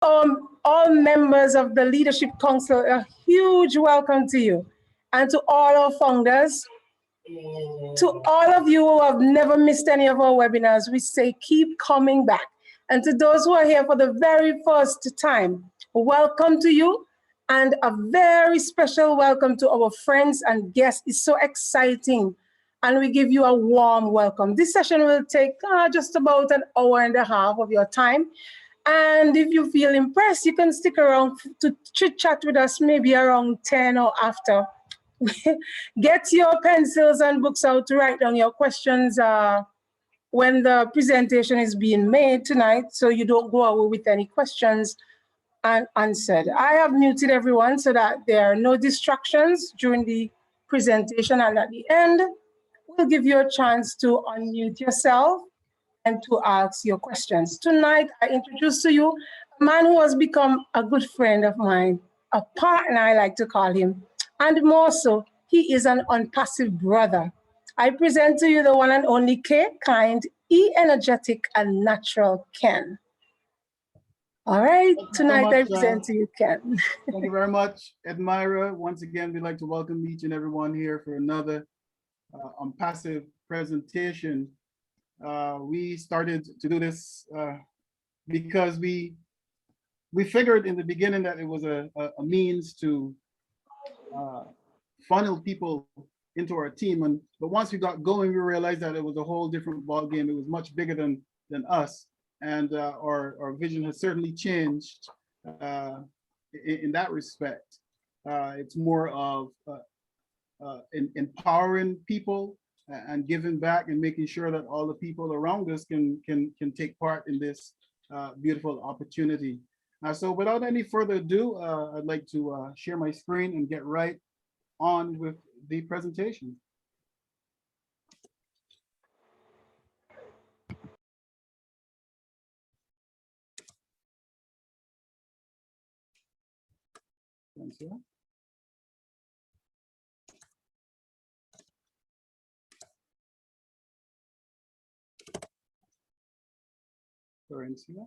all members of the Leadership Council, a huge welcome to you. And to all our founders, to all of you who have never missed any of our webinars, we say keep coming back. And to those who are here for the very first time, welcome to you. And a very special welcome to our friends and guests. It's so exciting. And we give you a warm welcome. This session will take just about an hour and a half of your time. And if you feel impressed, you can stick around to chit chat with us maybe around 10 or after. Get your pencils and books out to write down your questions when the presentation is being made tonight, so you don't go away with any questions unanswered. I have muted everyone so that there are no distractions during the presentation, and at the end, we'll give you a chance to unmute yourself and to ask your questions. Tonight, I introduce to you a man who has become a good friend of mine, a partner, I like to call him, and more so, he is an OnPassive brother. I present to you the one and only K, kind, E-energetic, and natural Ken. All right, tonight I present to you, Ken. Thank you very much, Admira. Once again, we'd like to welcome each and everyone here for another OnPassive presentation. We started to do this because we figured in the beginning that it was a means to funnel people into our team, but once we got going, we realized that it was a whole different ball game. It was much bigger than us, and our vision has certainly changed in that respect. It's more of empowering people and giving back and making sure that all the people around us can take part in this beautiful opportunity. So without any further ado, I'd like to share my screen and get right on with the presentation. Florencia.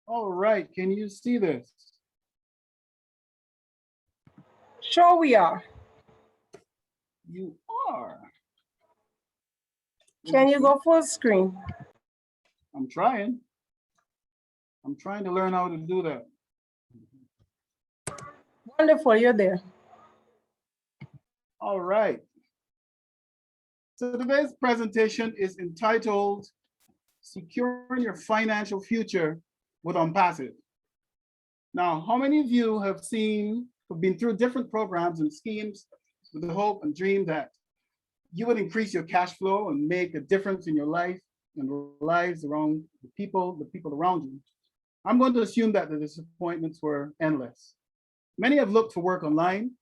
All right, can you see this? Sure we are. You are. Can you go full screen? I'm trying. I'm trying to learn how to do that. Wonderful, you're there. All right. So today's presentation is entitled Securing Your Financial Future with OnPassive. Now, how many of you have been through different programs and schemes with the hope and dream that you would increase your cash flow and make a difference in your life and the lives around the people around you? I'm going to assume that the disappointments were endless. Many have looked for work online,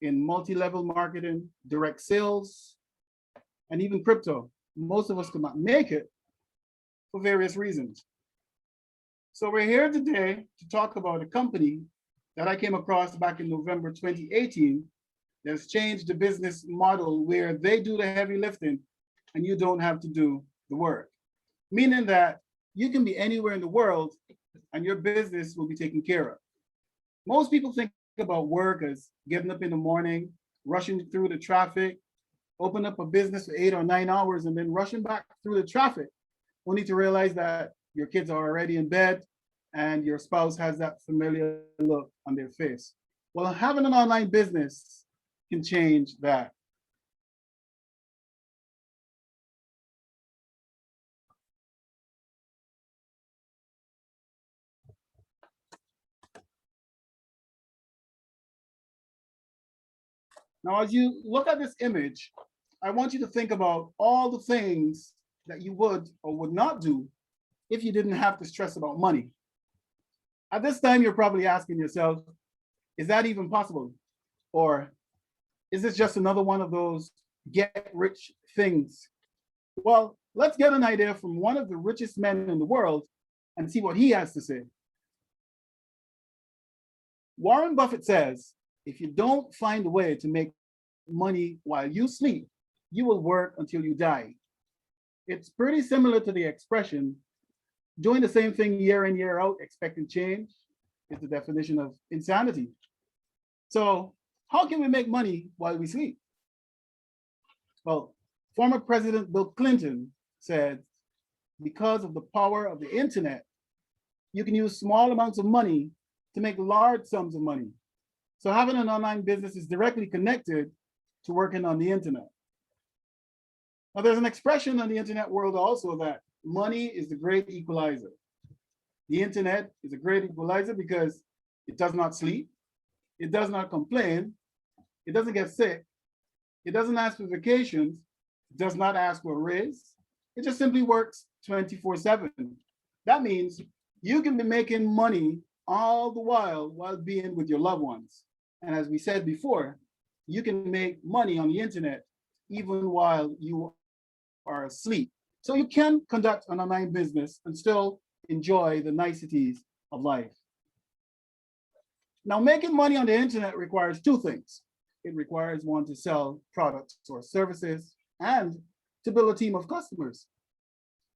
in multi-level marketing, direct sales, and even crypto. Most of us could not make it for various reasons. So we're here today to talk about a company that I came across back in November 2018 that's changed the business model where they do the heavy lifting and you don't have to do the work. Meaning that you can be anywhere in the world and your business will be taken care of. Most people think about work as getting up in the morning, rushing through the traffic, open up a business for 8 or 9 hours and then rushing back through the traffic, only to realize that your kids are already in bed and your spouse has that familiar look on their face. Well, having an online business can change that. Now, as you look at this image, I want you to think about all the things that you would or would not do if you didn't have to stress about money. At this time, you're probably asking yourself, is that even possible? Or is this just another one of those get rich things? Well, let's get an idea from one of the richest men in the world and see what he has to say. Warren Buffett says, if you don't find a way to make money while you sleep, you will work until you die. It's pretty similar to the expression, doing the same thing year in, year out, expecting change is the definition of insanity. So how can we make money while we sleep? Well, former President Bill Clinton said, because of the power of the internet, you can use small amounts of money to make large sums of money. So having an online business is directly connected to working on the internet. Now, there's an expression in the internet world also that money is the great equalizer. The internet is a great equalizer because it does not sleep, it does not complain, it doesn't get sick, it doesn't ask for vacations, it does not ask for a raise, it just simply works 24/7. That means you can be making money all the while being with your loved ones. And as we said before, you can make money on the internet even while you are asleep. So you can conduct an online business and still enjoy the niceties of life. Now, making money on the internet requires two things. It requires one to sell products or services and to build a team of customers.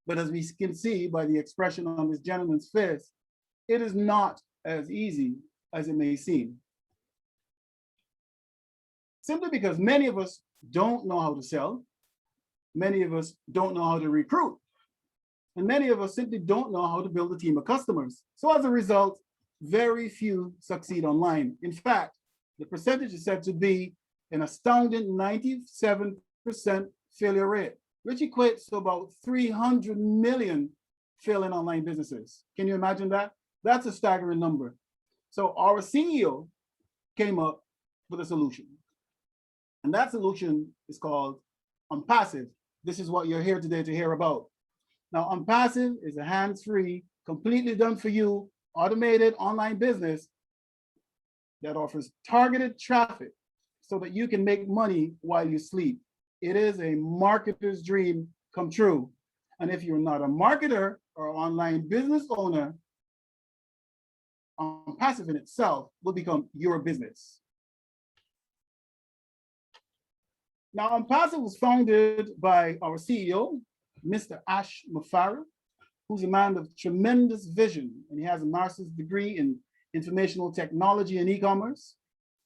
But as we can see by the expression on this gentleman's face, it is not as easy as it may seem. Simply because many of us don't know how to sell, many of us don't know how to recruit, and many of us simply don't know how to build a team of customers. So as a result, very few succeed online. In fact, the percentage is said to be an astounding 97% failure rate, which equates to about 300 million failing online businesses. Can you imagine that? That's a staggering number. So our CEO came up with a solution. And that solution is called OnPassive. This is what you're here today to hear about. Now, OnPassive is a hands-free, completely done for you, automated online business that offers targeted traffic so that you can make money while you sleep. It is a marketer's dream come true. And if you're not a marketer or online business owner, OnPassive in itself will become your business. Now, OnPassive was founded by our CEO, Mr. Ash Mufareh, who's a man of tremendous vision, and he has a master's degree in informational technology and e-commerce,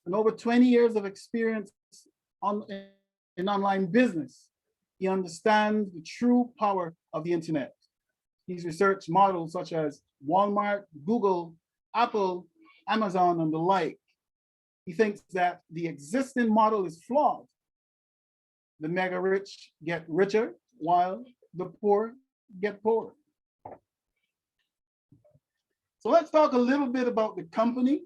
and over 20 years of experience in online business. He understands the true power of the internet. He's researched models such as Walmart, Google, Apple, Amazon, and the like. He thinks that the existing model is flawed. The mega rich get richer while the poor get poorer. So let's talk a little bit about the company.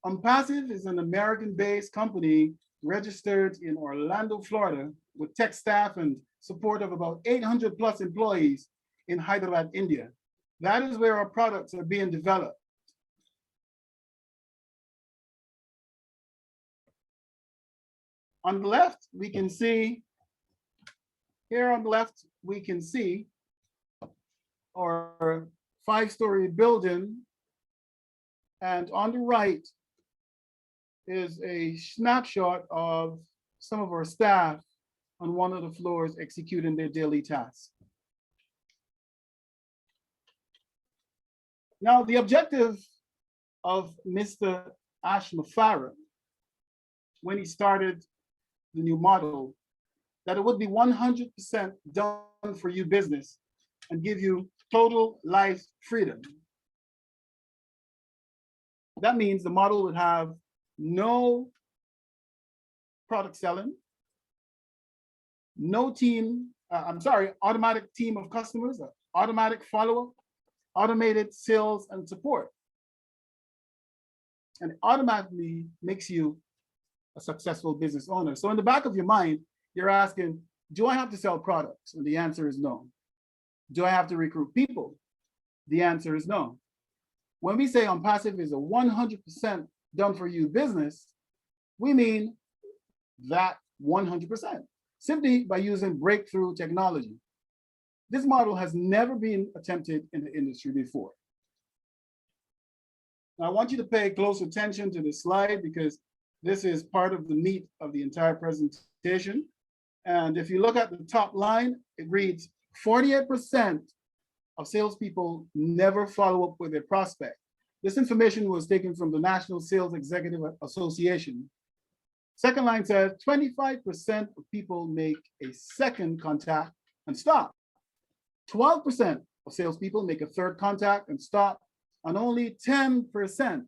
OnPassive is an American-based company registered in Orlando, Florida, with tech staff and support of about 800 plus employees in Hyderabad, India. That is where our products are being developed. On the left, we can see, here on the left, we can see our 5-story building. And on the right is a snapshot of some of our staff on one of the floors executing their daily tasks. Now, the objective of Mr. Ash Mufareh, when he started the new model, that it would be 100% done for you business and give you total life freedom. That means the model would have no product selling, no automatic team of customers, automatic follow-up, automated sales and support. And it automatically makes you a successful business owner. So in the back of your mind, you're asking, do I have to sell products? And the answer is no. Do I have to recruit people? The answer is no. When we say OnPassive is a 100% done for you business, we mean that 100%, simply by using breakthrough technology. This model has never been attempted in the industry before. Now, I want you to pay close attention to this slide because this is part of the meat of the entire presentation. And if you look at the top line, it reads 48% of salespeople never follow up with their prospect. This information was taken from the National Sales Executive Association. Second line says 25% of people make a second contact and stop. 12% of salespeople make a third contact and stop, and only 10%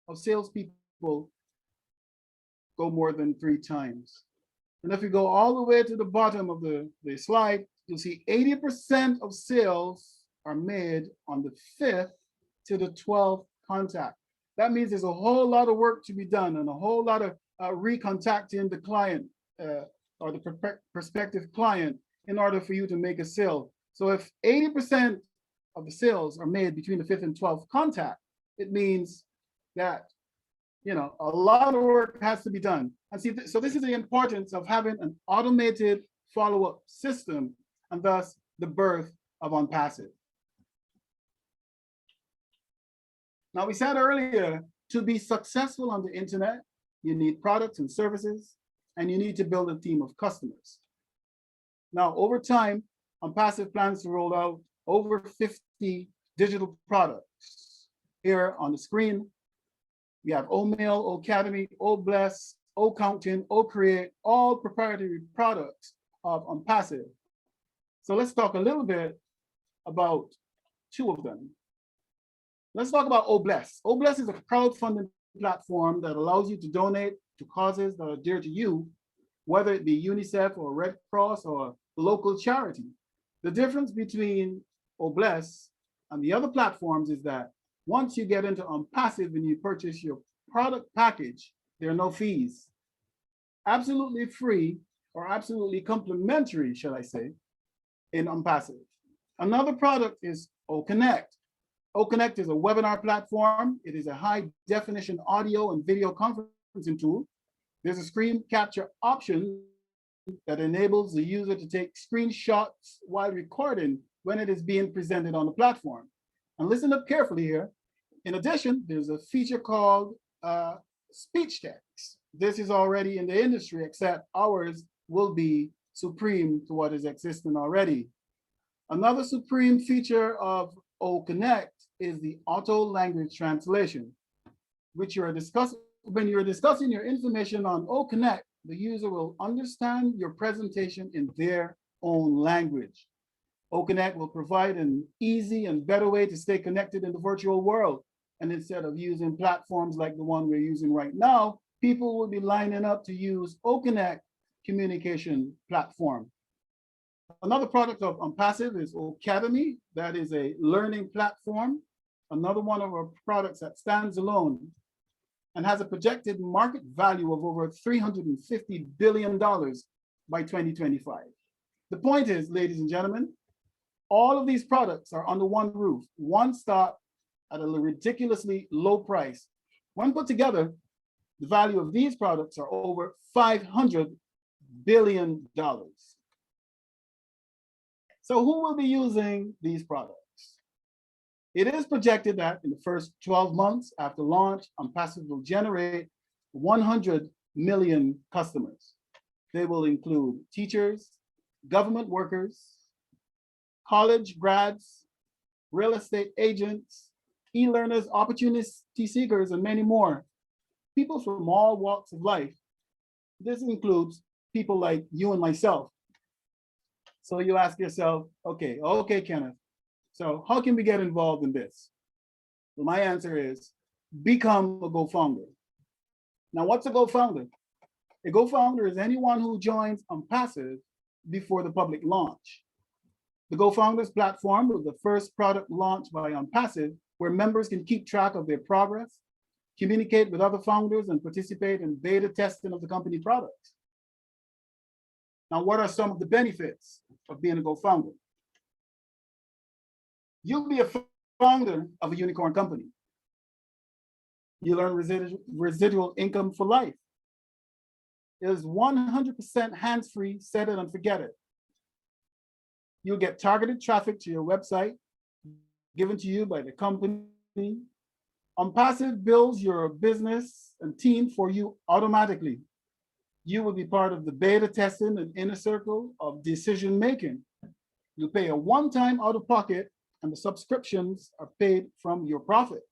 of salespeople go more than 3 times. And if you go all the way to the bottom of the slide, you'll see 80% of sales are made on the 5th to the 12th contact. That means there's a whole lot of work to be done and a whole lot of recontacting the client or the prospective client in order for you to make a sale. So if 80% of the sales are made between the 5th and 12th contact, it means that a lot of work has to be done. And see, so this is the importance of having an automated follow-up system, and thus the birth of OnPassive. Now, we said earlier, to be successful on the internet, you need products and services, and you need to build a team of customers. Now, over time, OnPassive plans to roll out over 50 digital products. Here on the screen, we have OMail, Ocademy, OBless, OCounting, OCreate, all proprietary products of OnPassive. So let's talk a little bit about 2 of them. Let's talk about OBless. OBless is a crowdfunding platform that allows you to donate to causes that are dear to you, whether it be UNICEF or Red Cross or a local charity. The difference between OBless and the other platforms is that once you get into OnPassive and you purchase your product package, there are no fees. Absolutely free, or absolutely complimentary, shall I say, in OnPassive. Another product is OConnect. OConnect is a webinar platform. It is a high definition audio and video conferencing tool. There's a screen capture option that enables the user to take screenshots while recording when it is being presented on the platform. And listen up carefully here. In addition, there's a feature called speech text. This is already in the industry, except ours will be supreme to what is existing already. Another supreme feature of OConnect is the auto language translation, which when you're discussing your information on OConnect, the user will understand your presentation in their own language. OConnect will provide an easy and better way to stay connected in the virtual world. And instead of using platforms like the one we're using right now, people will be lining up to use OConnect communication platform. Another product of OnPassive is Ocademy. That is a learning platform. Another one of our products that stands alone and has a projected market value of over $350 billion by 2025. The point is, ladies and gentlemen, all of these products are under one roof, one stop at a ridiculously low price. When put together, the value of these products are over $500 billion. So who will be using these products? It is projected that in the first 12 months after launch, OnPassive will generate 100 million customers. They will include teachers, government workers, college grads, real estate agents, e-learners, opportunity seekers, and many more. People from all walks of life. This includes people like you and myself. So you ask yourself, okay, Kenneth, so how can we get involved in this? Well, my answer is become a Gofounder. Now, what's a Gofounder? A Gofounder is anyone who joins OnPassive before the public launch. The Gofounders platform was the first product launched by OnPassive, where members can keep track of their progress, communicate with other founders, and participate in beta testing of the company products. Now, what are some of the benefits of being a Gofounder? You'll be a founder of a unicorn company. You learn residual income for life. It is 100% hands-free, set it and forget it. You'll get targeted traffic to your website given to you by the company. OnPassive builds your business and team for you automatically. You will be part of the beta testing and inner circle of decision making. You pay a one-time out-of-pocket, and the subscriptions are paid from your profit.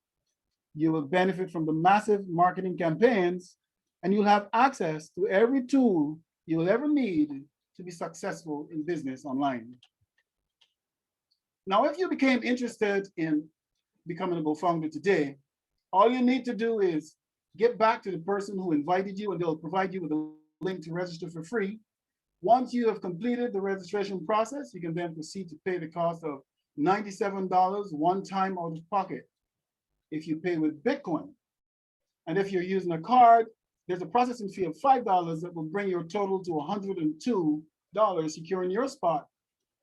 You will benefit from the massive marketing campaigns, and you'll have access to every tool you'll ever need to be successful in business online. Now, if you became interested in becoming a GoFounder today, all you need to do is get back to the person who invited you, and they'll provide you with a link to register for free. Once you have completed the registration process, you can then proceed to pay the cost of $97 one time out of pocket if you pay with Bitcoin. And if you're using a card, there's a processing fee of $5 that will bring your total to $102, securing your spot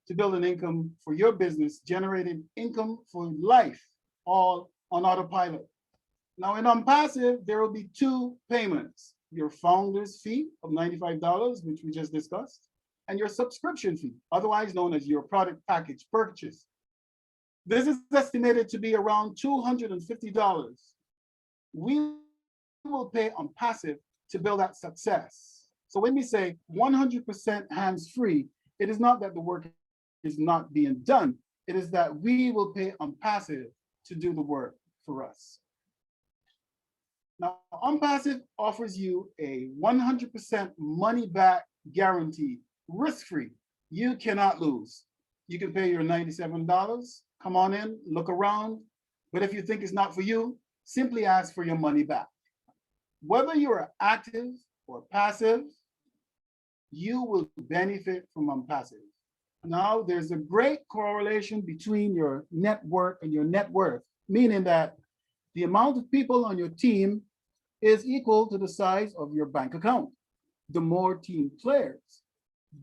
to build an income for your business, generating income for life, all on autopilot. Now in OnPassive, there will be two payments: your founder's fee of $95, which we just discussed, and your subscription fee, otherwise known as your product package purchase. This is estimated to be around $250. We will pay OnPassive to build that success. So when we say 100% hands-free, it is not that the work is not being done. It is that we will pay OnPassive to do the work for us. Now, OnPassive offers you a 100% money-back guarantee, risk-free. You cannot lose. You can pay your $97, come on in, look around, but if you think it's not for you, simply ask for your money back. Whether you're active or passive, you will benefit from OnPassive. Now, there's a great correlation between your network and your net worth, meaning that the amount of people on your team is equal to the size of your bank account. The more team players,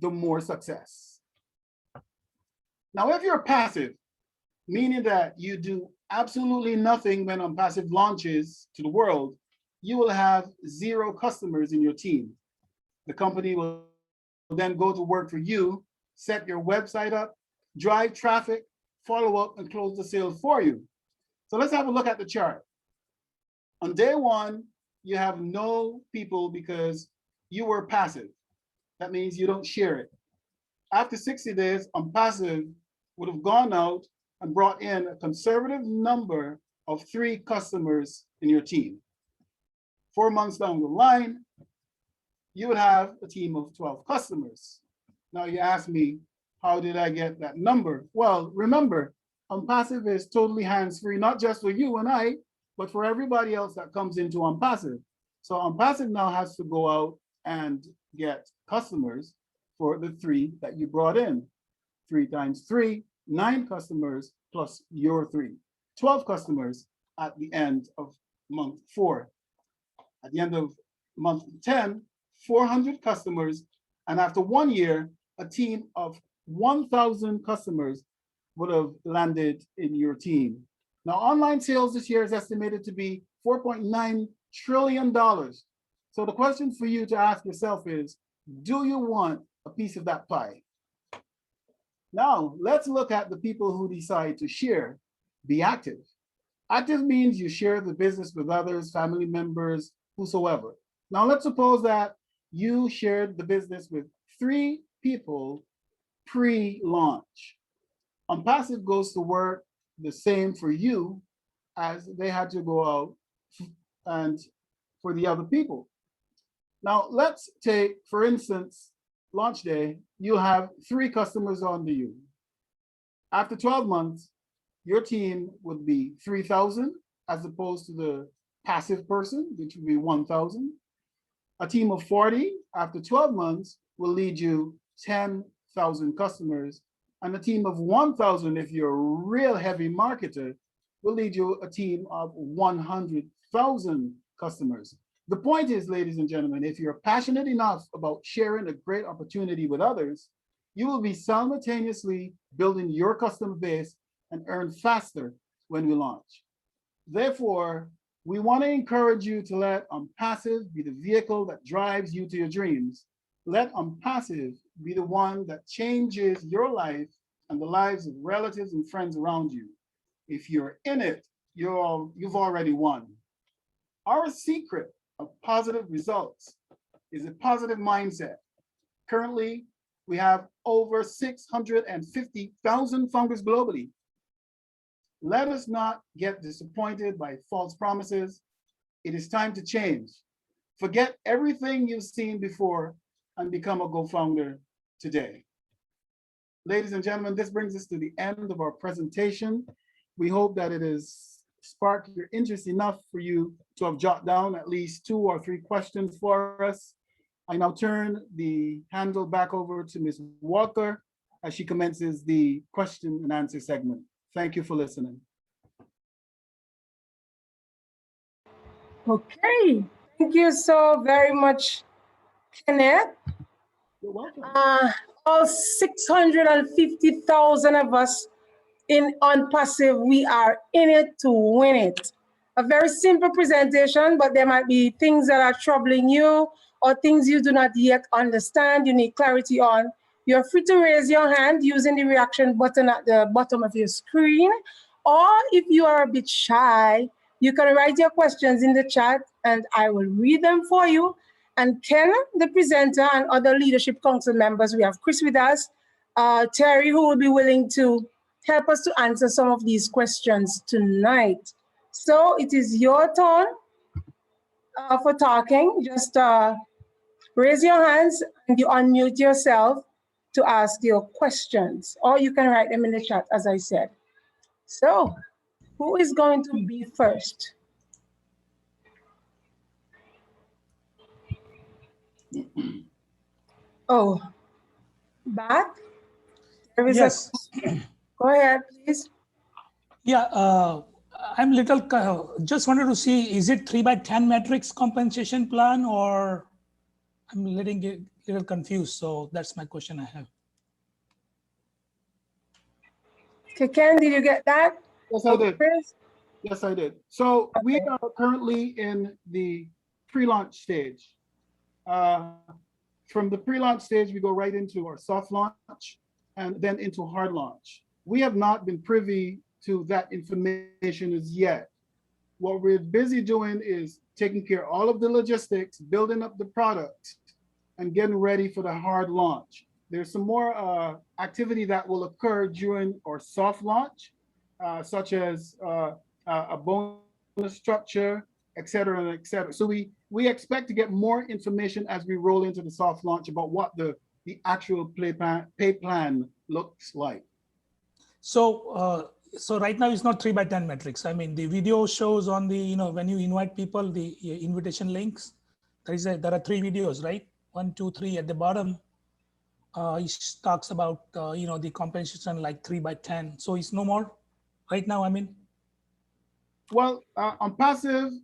the more success. Now, if you're passive, meaning that you do absolutely nothing when OnPassive launches to the world, you will have 0 customers in your team. The company will then go to work for you, set your website up, drive traffic, follow up, and close the sale for you. So let's have a look at the chart. On day 1, you have no people because you were passive. That means you don't share it. After 60 days, OnPassive would have gone out and brought in a conservative number of 3 customers in your team. 4 months down the line, you would have a team of 12 customers. Now you ask me, how did I get that number? Well, remember, OnPassive is totally hands-free, not just for you and I, but for everybody else that comes into OnPassive. So OnPassive now has to go out and get customers for the 3 that you brought in. 3 times 3, 9 customers plus your 3. 12 customers at the end of month 4. At the end of month 10, 400 customers. And after 1 year, a team of 1,000 customers would have landed in your team. Now, online sales this year is estimated to be $4.9 trillion. So the question for you to ask yourself is, do you want a piece of that pie? Now, let's look at the people who decide to share. Be active. Active means you share the business with others, family members, whosoever. Now, let's suppose that you shared the business with 3 people pre-launch. OnPassive goes to work the same for you as they had to go out and for the other people. Now, let's take, for instance, launch day, you'll have 3 customers under you. After 12 months, your team would be 3,000 as opposed to the passive person, which would be 1,000. A team of 40 after 12 months will lead you 10,000 customers. And a team of 1,000, if you're a real heavy marketer, will lead you a team of 100,000 customers. The point is, ladies and gentlemen, if you're passionate enough about sharing a great opportunity with others, you will be simultaneously building your customer base and earn faster when we launch. Therefore, we want to encourage you to let OnPassive be the vehicle that drives you to your dreams. Let OnPassive be the one that changes your life and the lives of relatives and friends around you. If you're in it, you've already won. Our secret of positive results is a positive mindset. Currently, We have over 650,000 founders globally. Let us not get disappointed by false promises. It is time to change. Forget everything you've seen before and become a GoFounder today. Ladies and gentlemen, this brings us to the end of our presentation. We hope that it has sparked your interest enough for you to have jotted down at least 2 or 3 questions for us. I now turn the handle back over to Ms. Walker as she commences the question and answer segment. Thank you for listening. Okay, thank you so very much, Kenneth. You're welcome. All 650,000 of us in OnPassive, we are in it to win it. A very simple presentation, but there might be things that are troubling you or things you do not yet understand, you need clarity on. You're free to raise your hand using the reaction button at the bottom of your screen. Or if you are a bit shy, you can write your questions in the chat and I will read them for you. And Ken, the presenter, and other Leadership Council members, we have Chris with us, Terry, who will be willing to help us to answer some of these questions tonight. So it is your turn for talking. Just raise your hands and you unmute yourself to ask your questions, or you can write them in the chat, as I said. So who is going to be first? Oh, Bat? Yes. Go ahead, please. Yeah, I'm just wanted to see, is it 3x10 matrix compensation plan, or I'm a little confused. So that's my question I have. Okay, Ken, did you get that? Yes, I did. Chris? Yes, I did. So we are currently in the pre-launch stage. From the pre-launch stage, we go right into our soft launch and then into hard launch. We have not been privy to that information as yet. What we're busy doing is taking care of all of the logistics, building up the product, and getting ready for the hard launch. There's some more activity that will occur during our soft launch, such as a bonus structure, et cetera, et cetera. So we expect to get more information as we roll into the soft launch about what the actual pay plan looks like. So so right now it's not 3x10 matrix. I mean, the video shows on the, when you invite people, the invitation links, there are 3 videos, right? 1, 2, 3 at the bottom. It talks about, the compensation like 3x10. So it's no more right now, I mean? Well, OnPassive,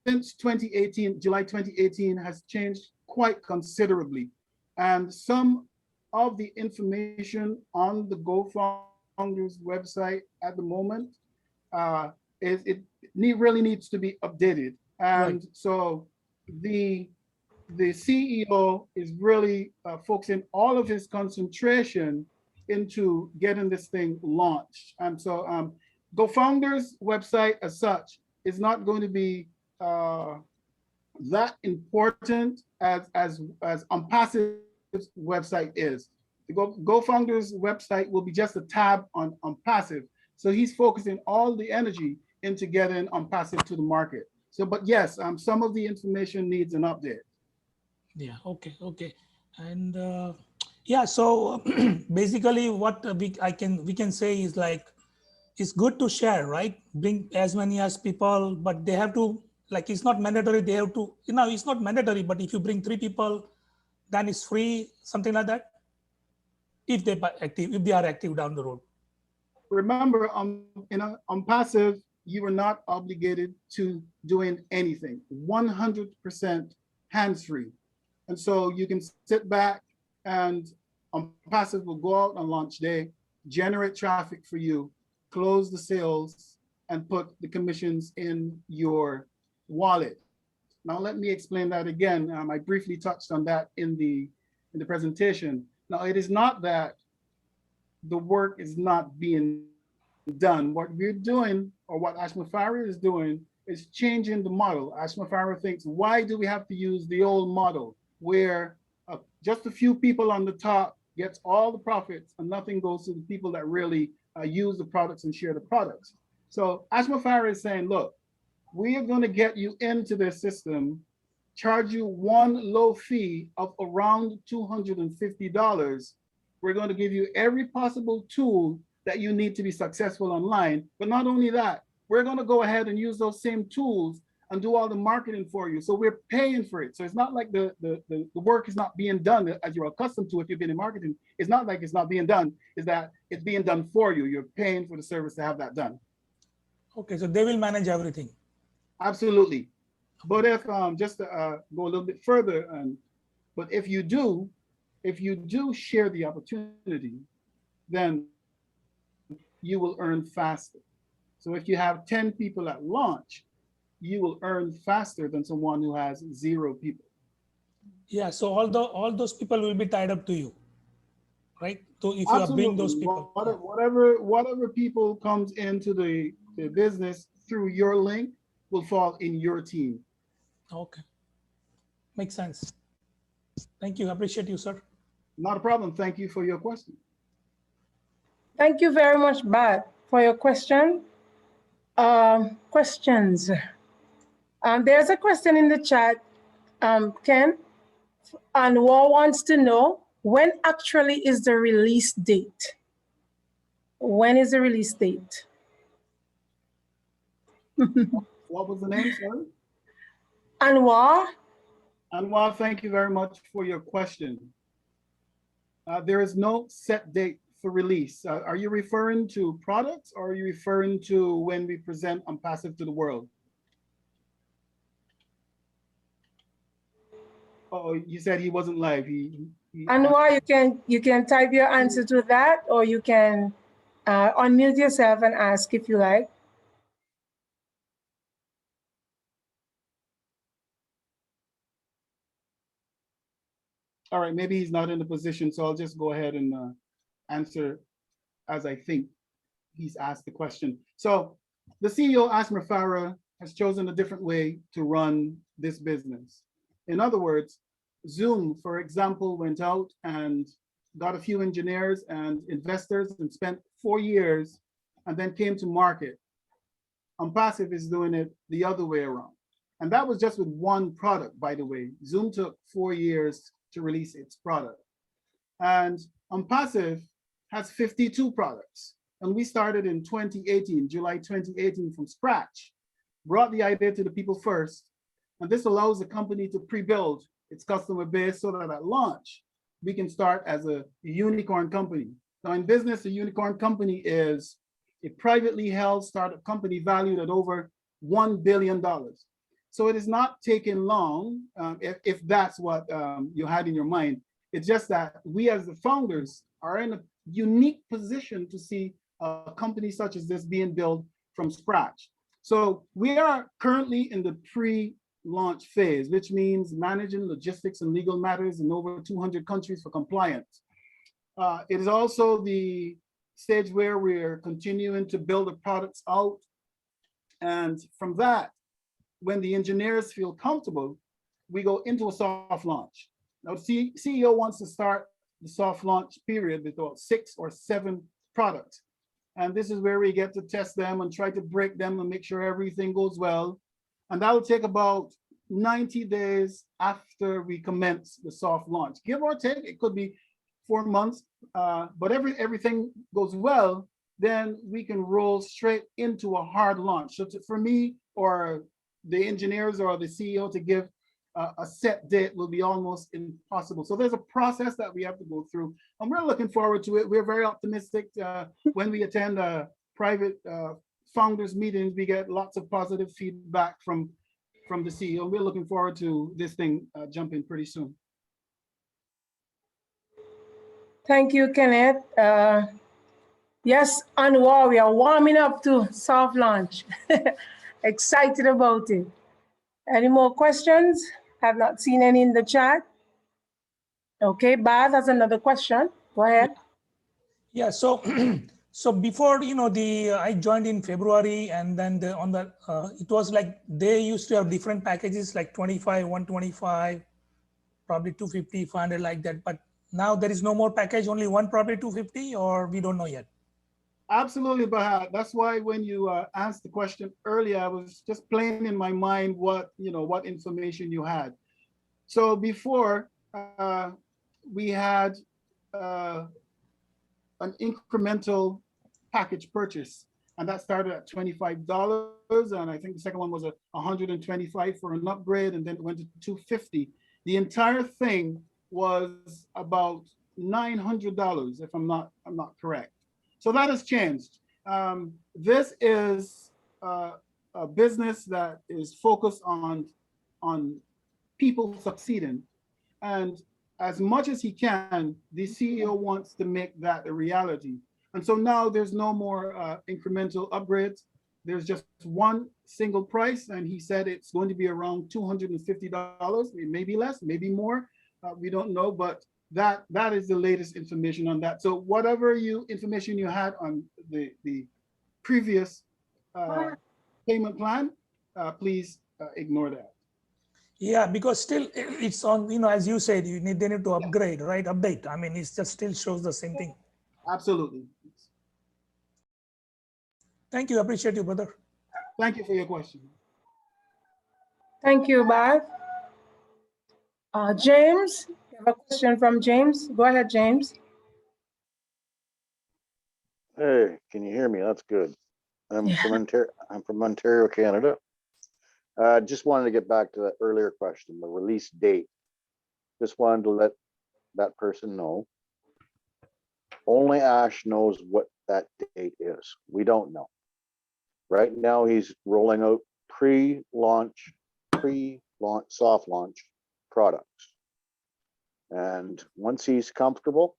since 2018, July 2018, has changed quite considerably. And some of the information on the Gofounders website at the moment, really needs to be updated. And right. So the CEO is really focusing all of his concentration into getting this thing launched. And so Gofounders website as such is not going to be that important as OnPassive's website is. The Gofounders website will be just a tab on OnPassive. So he's focusing all the energy into getting OnPassive to the market. So, but yes, some of the information needs an update. Yeah, okay. And yeah, so basically what we can say is like, it's good to share, right? Bring as many as people, but they have to, like, it's not mandatory. They have to, it's not mandatory, but if you bring 3 people, then it's free, something like that. If they are active down the road. Remember, OnPassive, you are not obligated to doing anything. 100% hands-free. And so you can sit back and OnPassive will go out on launch day, generate traffic for you, close the sales, and put the commissions in your wallet. Now, let me explain that again. I briefly touched on that in the presentation. Now, it is not that the work is not being done. What we're doing, or what Mufareh is doing, is changing the model. Mufareh thinks, why do we have to use the old model where just a few people on the top gets all the profits and nothing goes to the people that really use the products and share the products. So as Mufareh is saying, look, we are going to get you into this system, charge you one low fee of around $250. We're going to give you every possible tool that you need to be successful online. But not only that, we're going to go ahead and use those same tools and do all the marketing for you. So we're paying for it. So it's not like the work is not being done as you're accustomed to if you've been in marketing. It's not like it's not being done, it's that it's being done for you. You're paying for the service to have that done. Okay, so they will manage everything. Absolutely. But if just to go a little bit further, but if you do share the opportunity, then you will earn faster. So if you have 10 people at launch, you will earn faster than someone who has 0 people. Yeah, so all those people will be tied up to you, right? So if you are bringing those people, whatever people comes into the business through your link will fall in your team. Okay, makes sense. Thank you. Appreciate you, sir. Not a problem. Thank you for your question. Thank you very much, Bart, for your question. Questions. There's a question in the chat, Ken, and War wants to know, when actually is the release date? When is the release date? What was the name, sorry? Anwar. Anwar, thank you very much for your question. There is no set date for release. Are you referring to products or are you referring to when we present OnPassive to the world? Oh, you said he wasn't live. Anwar, you can type your answer to that, or you can unmute yourself and ask if you like. All right, maybe he's not in the position, so I'll just go ahead and answer as I think he's asked the question. So the CEO, Mufareh, has chosen a different way to run this business. In other words, Zoom, for example, went out and got a few engineers and investors and spent 4 years and then came to market. OnPassive is doing it the other way around. And that was just with one product, by the way. Zoom took 4 years to release its product. And OnPassive has 52 products. And we started in 2018, July 2018, from scratch, brought the idea to the people first. And this allows the company to pre-build its customer base so that at launch, we can start as a unicorn company. Now in business, a unicorn company is a privately held startup company valued at over $1 billion. So it is not taking long, if that's what you had in your mind. It's just that we as the founders are in a unique position to see a company such as this being built from scratch. So we are currently in the pre-launch phase, which means managing logistics and legal matters in over 200 countries for compliance. It is also the stage where we're continuing to build the products out. And from that, when the engineers feel comfortable, we go into a soft launch. Now, the CEO wants to start the soft launch period with about 6 or 7 products. And this is where we get to test them and try to break them and make sure everything goes well. And that will take about 90 days after we commence the soft launch. Give or take, it could be 4 months, but everything goes well, then we can roll straight into a hard launch. So for me or the engineers or the CEO to give a set date will be almost impossible. So there's a process that we have to go through, and we're looking forward to it. We're very optimistic. When we attend private founders meetings, we get lots of positive feedback from the CEO. We're looking forward to this thing jumping pretty soon. Thank you, Kenneth. Yes, Anwar, we are warming up to soft launch. Excited about it. Any more questions? Have not seen any in the chat. Okay, Baz has another question. Go ahead. Yeah, so so before, I joined in February, and then it was like they used to have different packages like 25, 125, probably 250, 500 like that. But now there is no more package, only one property 250, or we don't know yet. Absolutely, Bahat. That's why when you asked the question earlier, I was just playing in my mind what what information you had. So before we had an incremental package purchase, and that started at $25, and I think the second one was $125 for an upgrade, and then it went to $250. The entire thing was about $900, if I'm not correct. So that has changed. This is a business that is focused on people succeeding, and as much as he can, the CEO wants to make that a reality. And so now there's no more incremental upgrades. There's just one single price, and he said it's going to be around $250, maybe less, maybe more. We don't know, but that is the latest information on that. So whatever information you had on the previous payment plan, please ignore that. Yeah, because still it's on, as you said, they need to upgrade, right? Update. I mean, it just still shows the same thing. Absolutely. Thank you. Appreciate you, brother. Thank you for your question. Thank you, Bart. James, you have a question from James. Go ahead, James. Hey, can you hear me? That's good. I'm from Ontario, Canada. Just wanted to get back to that earlier question, the release date. Just wanted to let that person know. Only Ash knows what that date is. We don't know. Right now, he's rolling out pre-launch, soft launch products. And once he's comfortable,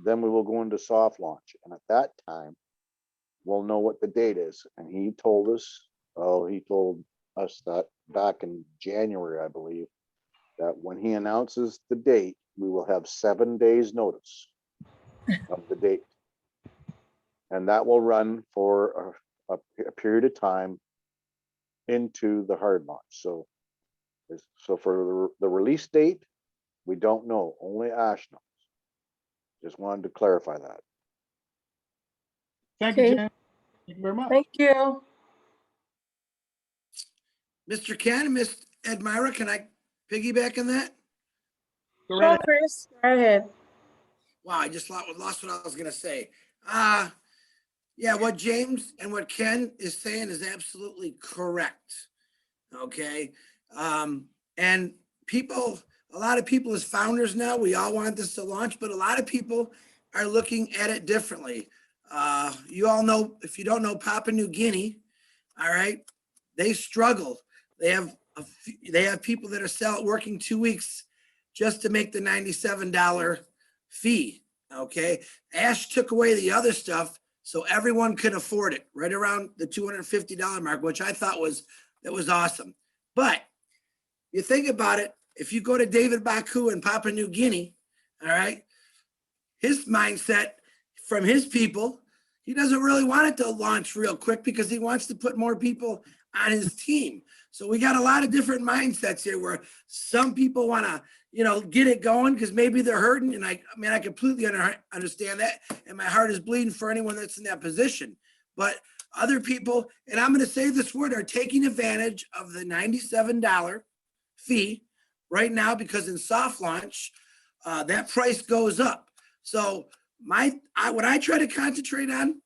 then we will go into soft launch. And at that time, we'll know what the date is. And he told us, that back in January, I believe, that when he announces the date, we will have 7 days notice of the date. And that will run for a period of time into the hard launch. So for the release date, we don't know. Only Ash knows. Just wanted to clarify that. Thank you, Jen. Thank you very much. Thank you. Mr. Ken, Miss Admira, can I piggyback on that? Sure, Chris. Go ahead. Wow, I just lost what I was going to say. Yeah, what James and what Ken is saying is absolutely correct. Okay. And a lot of people as founders now, we all want this to launch, but a lot of people are looking at it differently. You all know, if you don't know Papua New Guinea, all right, they struggle. They have people that are working 2 weeks just to make the $97 fee. Okay. Ash took away the other stuff so everyone could afford it, right around the $250 mark, which I thought was awesome. But you think about it, if you go to David Baku in Papua New Guinea, all right, his mindset from his people, he doesn't really want it to launch real quick because he wants to put more people on his team. So we got a lot of different mindsets here where some people want to, get it going because maybe they're hurting. And I completely understand that. And my heart is bleeding for anyone that's in that position. But other people, and I'm going to say this word, are taking advantage of the $97 fee right now because in soft launch, that price goes up. So what I try to concentrate on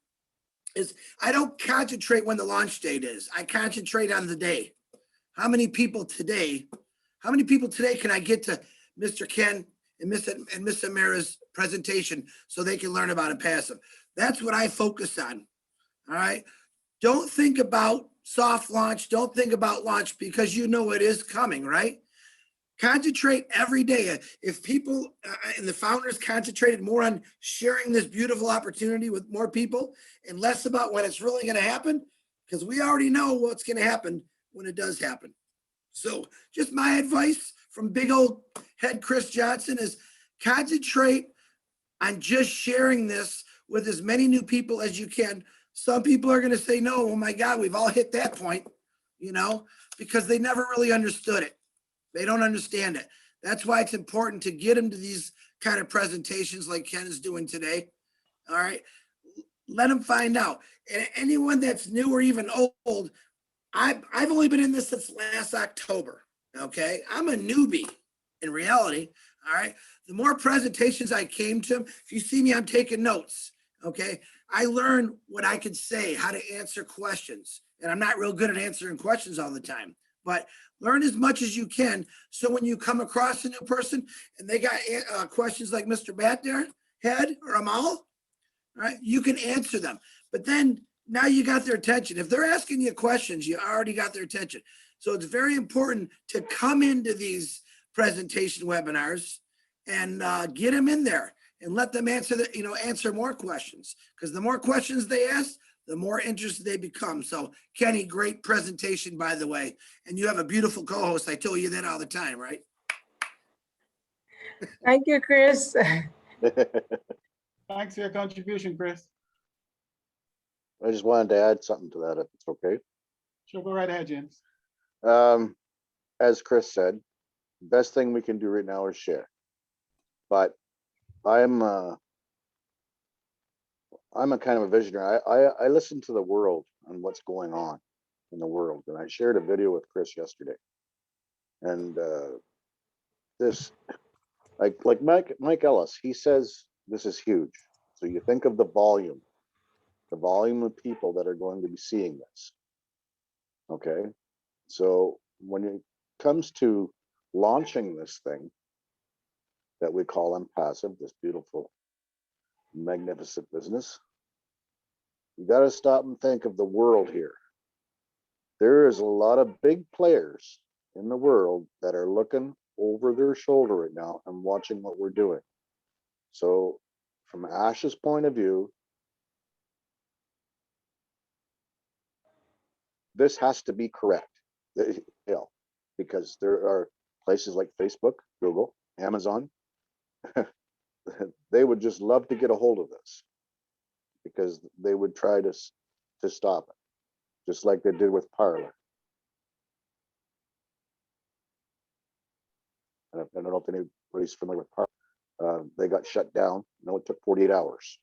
is I don't concentrate when the launch date is. I concentrate on the day. How many people today can I get to Mr. Ken and Miss Amira's presentation so they can learn about OnPassive? That's what I focus on. All right. Don't think about soft launch. Don't think about launch because you know it is coming, right? Concentrate every day. If people and the founders concentrated more on sharing this beautiful opportunity with more people and less about when it's really going to happen, because we already know what's going to happen when it does happen. So just my advice from big old head Chris Johnson is concentrate on just sharing this with as many new people as you can. Some people are going to say, no, oh my God, we've all hit that point, because they never really understood it. They don't understand it. That's why it's important to get them to these kind of presentations like Ken is doing today. All right. Let them find out. And anyone that's new or even old, I've only been in this since last October. Okay. I'm a newbie in reality. All right. The more presentations I came to, if you see me, I'm taking notes. Okay. I learned what I could say, how to answer questions. And I'm not real good at answering questions all the time, but learn as much as you can. So when you come across a new person and they got questions like Mr. Bat there had or Amal, right? You can answer them. But then now you got their attention. If they're asking you questions, you already got their attention. So it's very important to come into these presentation webinars and get them in there and let them answer more questions. Because the more questions they ask, the more interested they become. So Kenny, great presentation, by the way. And you have a beautiful co-host. I tell you that all the time, right? Thank you, Chris. Thanks for your contribution, Chris. I just wanted to add something to that, if it's okay. Sure, go right ahead, James. As Chris said, best thing we can do right now is share. But I'm a kind of a visionary. I listen to the world and what's going on in the world. And I shared a video with Chris yesterday. And this, like Mike Ellis, he says this is huge. So you think of the volume of people that are going to be seeing this. Okay. So when it comes to launching this thing that we call OnPassive, this beautiful, magnificent business, you got to stop and think of the world here. There is a lot of big players in the world that are looking over their shoulder right now and watching what we're doing. So from Ash's point of view, this has to be correct, because there are places like Facebook, Google, Amazon, they would just love to get a hold of this because they would try to stop it, just like they did with Parler. I don't know if anybody's familiar with Parler. They got shut down. It took 48 hours.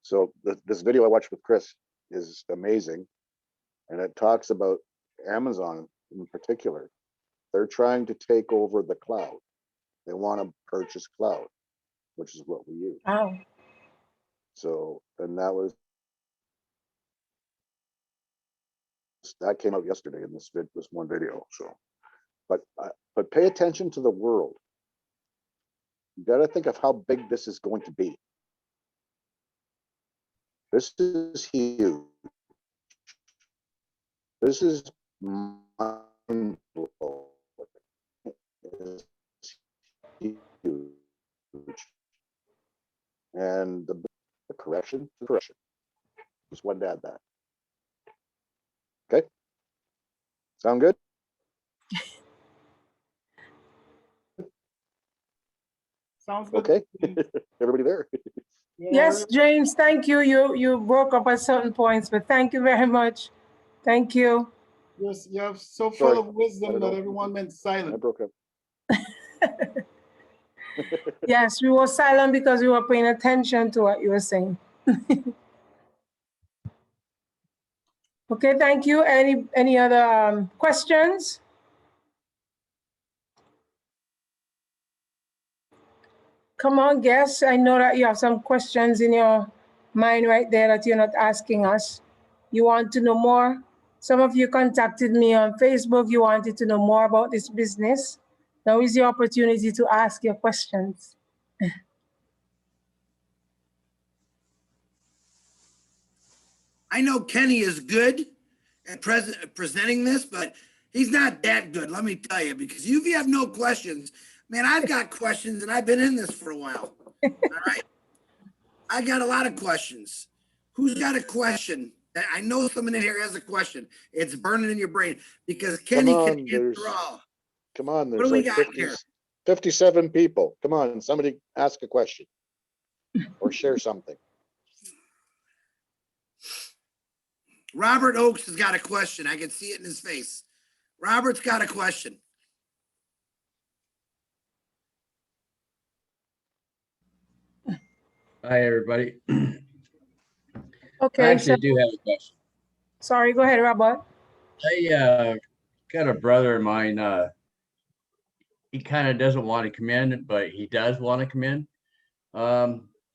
So this video I watched with Chris is amazing. And it talks about Amazon in particular. They're trying to take over the cloud. They want to purchase cloud, which is what we use. Wow. So, and that came out yesterday in this one video. So, but pay attention to the world. You got to think of how big this is going to be. This is huge. This is mind-blowing. It's huge. And the correction. Just wanted to add that. Okay. Sound good? Sounds good. Okay. Everybody there? Yes, James, thank you. You broke up at certain points, but thank you very much. Thank you. Yes, you're so full of wisdom that everyone went I silent. broke up. Yes, we were silent because we were paying attention to what you were saying. Okay, thank you. Any other questions? Come on, guests. I know that you have some questions in your mind right there that you're not asking us. You want to know more? Some of you contacted me on Facebook. You wanted to know more about this business. Now is your opportunity to ask your questions. I know Kenny is good at presenting this, but he's not that good, let me tell you, because if you have no questions, man, I've got questions and I've been in this for a while. All right. I got a lot of questions. Who's got a question? I know someone in here has a question. It's burning in your brain because Kenny can answer all. Come on, What there's do we like got here? 57 people. Come on, somebody ask a question or share something. Robert Oakes has got a question. I can see it in his face. Robert's got a question. Hi, everybody. I Okay, so, actually do have a question. sorry, go ahead, Robert. I got a brother of mine. He kind of doesn't want to come in, but he does want to come in.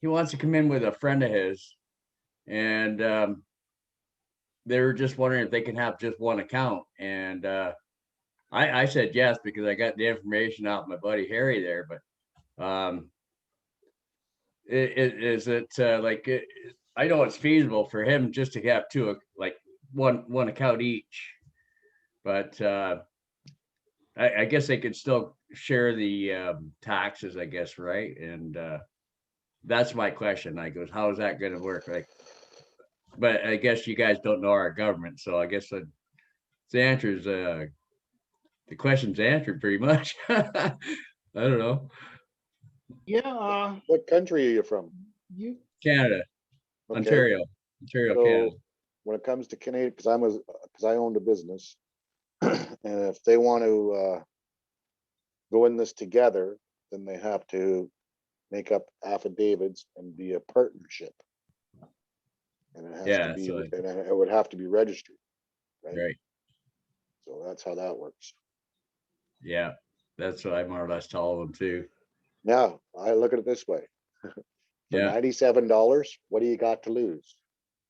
He wants to come in with a friend of his, and they were just wondering if they can have just one account. And I said yes because I got the information out my buddy Harry there. But is it like I know it's feasible for him just to have two, like one account each, but I guess they could still share the taxes, I guess, right? And that's my question. I goes, how is that going to work? Like, but I guess you guys don't know our government, so I guess the answer is the question's answered pretty much. I don't know. Yeah, What country are you from? you, Canada, Okay. Ontario, Canada. So when it comes to Canadian, because I owned a business, and if they want to go in this together, then they have to make up affidavits and be a partnership. And it has Yeah, to be, so and it would have to be registered, right? right. So that's how that works. Yeah, that's what I more or less told them too. Now, I look at it this way. For Yeah, $97, what do you got to lose?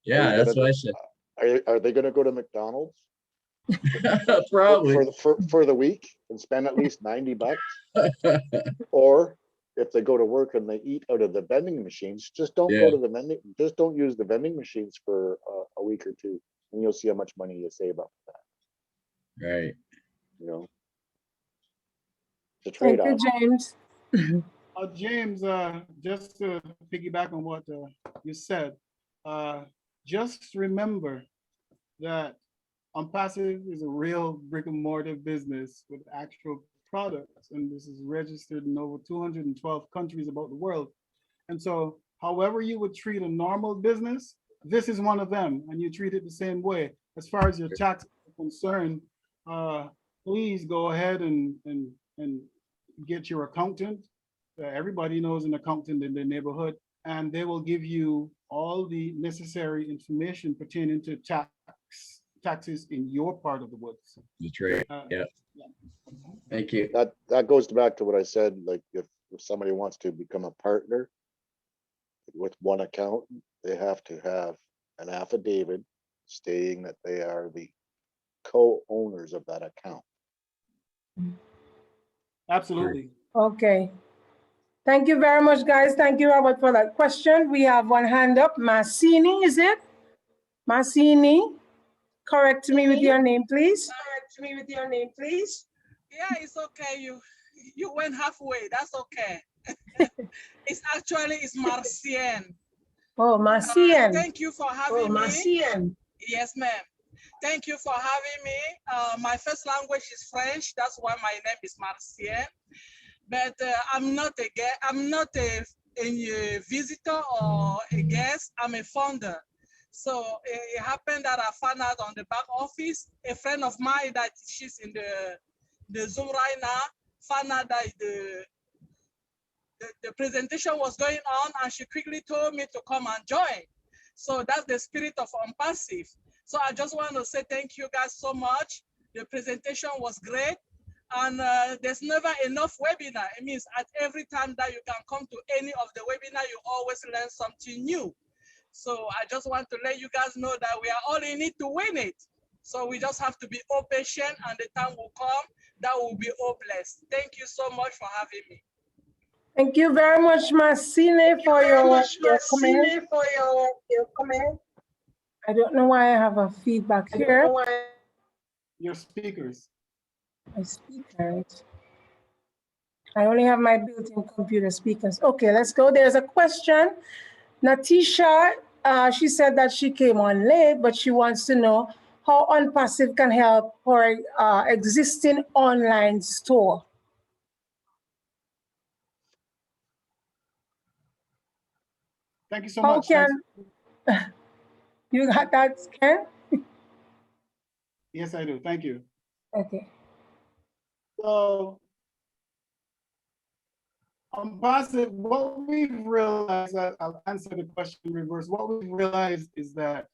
yeah, that's what I said. Are they gonna go to McDonald's Probably. for the week and spend at least $90? Or if they go to work and they eat out of the vending machines, just don't Yeah. go to the vending, just don't use the vending machines for a week or two, and you'll see how much money you save up for that, Right. you know? It's a Thank trade-off. you, James. James, just to piggyback on what you said, just remember that OnPassive is a real brick and mortar business with actual products, and this is registered in over 212 countries about the world. And so, however you would treat a normal business, this is one of them, and you treat it the same way. As far as your tax is concerned, please go ahead and get your accountant. Everybody knows an accountant in their neighborhood, and they will give you all the necessary information pertaining to taxes in your part of the woods. That's right. Yeah. Thank you. That goes back to what I said, like if somebody wants to become a partner with one account, they have to have an affidavit stating that they are the co-owners of that account. Absolutely. Okay. Thank you very much, guys. Thank you, Robert, for that question. We have one hand up. Massini, is it? Massini, correct me with your name, please. Correct me with your name, please. Yeah, it's okay. You went halfway. That's okay. It's Marcien. Oh, Marcien. Thank you for having me. Yes, ma'am. Thank you for having me. My first language is French. That's why my name is Marcien. But I'm not a visitor or a guest. I'm a founder. So it happened that I found out on the back office, a friend of mine that she's in the Zoom right now, found out that the presentation was going on, and she quickly told me to come and join. So that's the spirit of OnPassive. So I just want to say thank you guys so much. The presentation was great. And there's never enough webinar. It means at every time that you can come to any of the webinar, you always learn something new. So I just want to let you guys know that we are all in it to win it. So we just have to be all patient, and the time will come that will be all blessed. Thank you so much for having me. Thank you very much, Marcine, for your comment. I don't know why I have a feedback here. Your speakers. My speakers. I only have my built-in computer speakers. Okay, let's go. There's a question. Natisha, she said that she came on late, but she wants to know how OnPassive can help her existing online store. Thank you so How much. can you got that, Ken? Yes, I do. Thank you. Okay. So OnPassive, what we've realized, I'll answer the question in reverse. What we've realized is that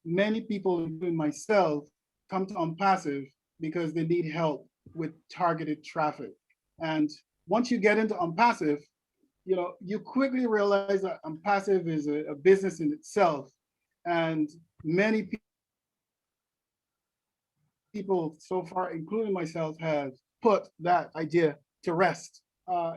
many people, including myself, come to OnPassive because they need help with targeted traffic. And once you get into OnPassive, you know, you quickly realize that OnPassive is a business in itself. And many people so far, including myself, have put that idea to rest.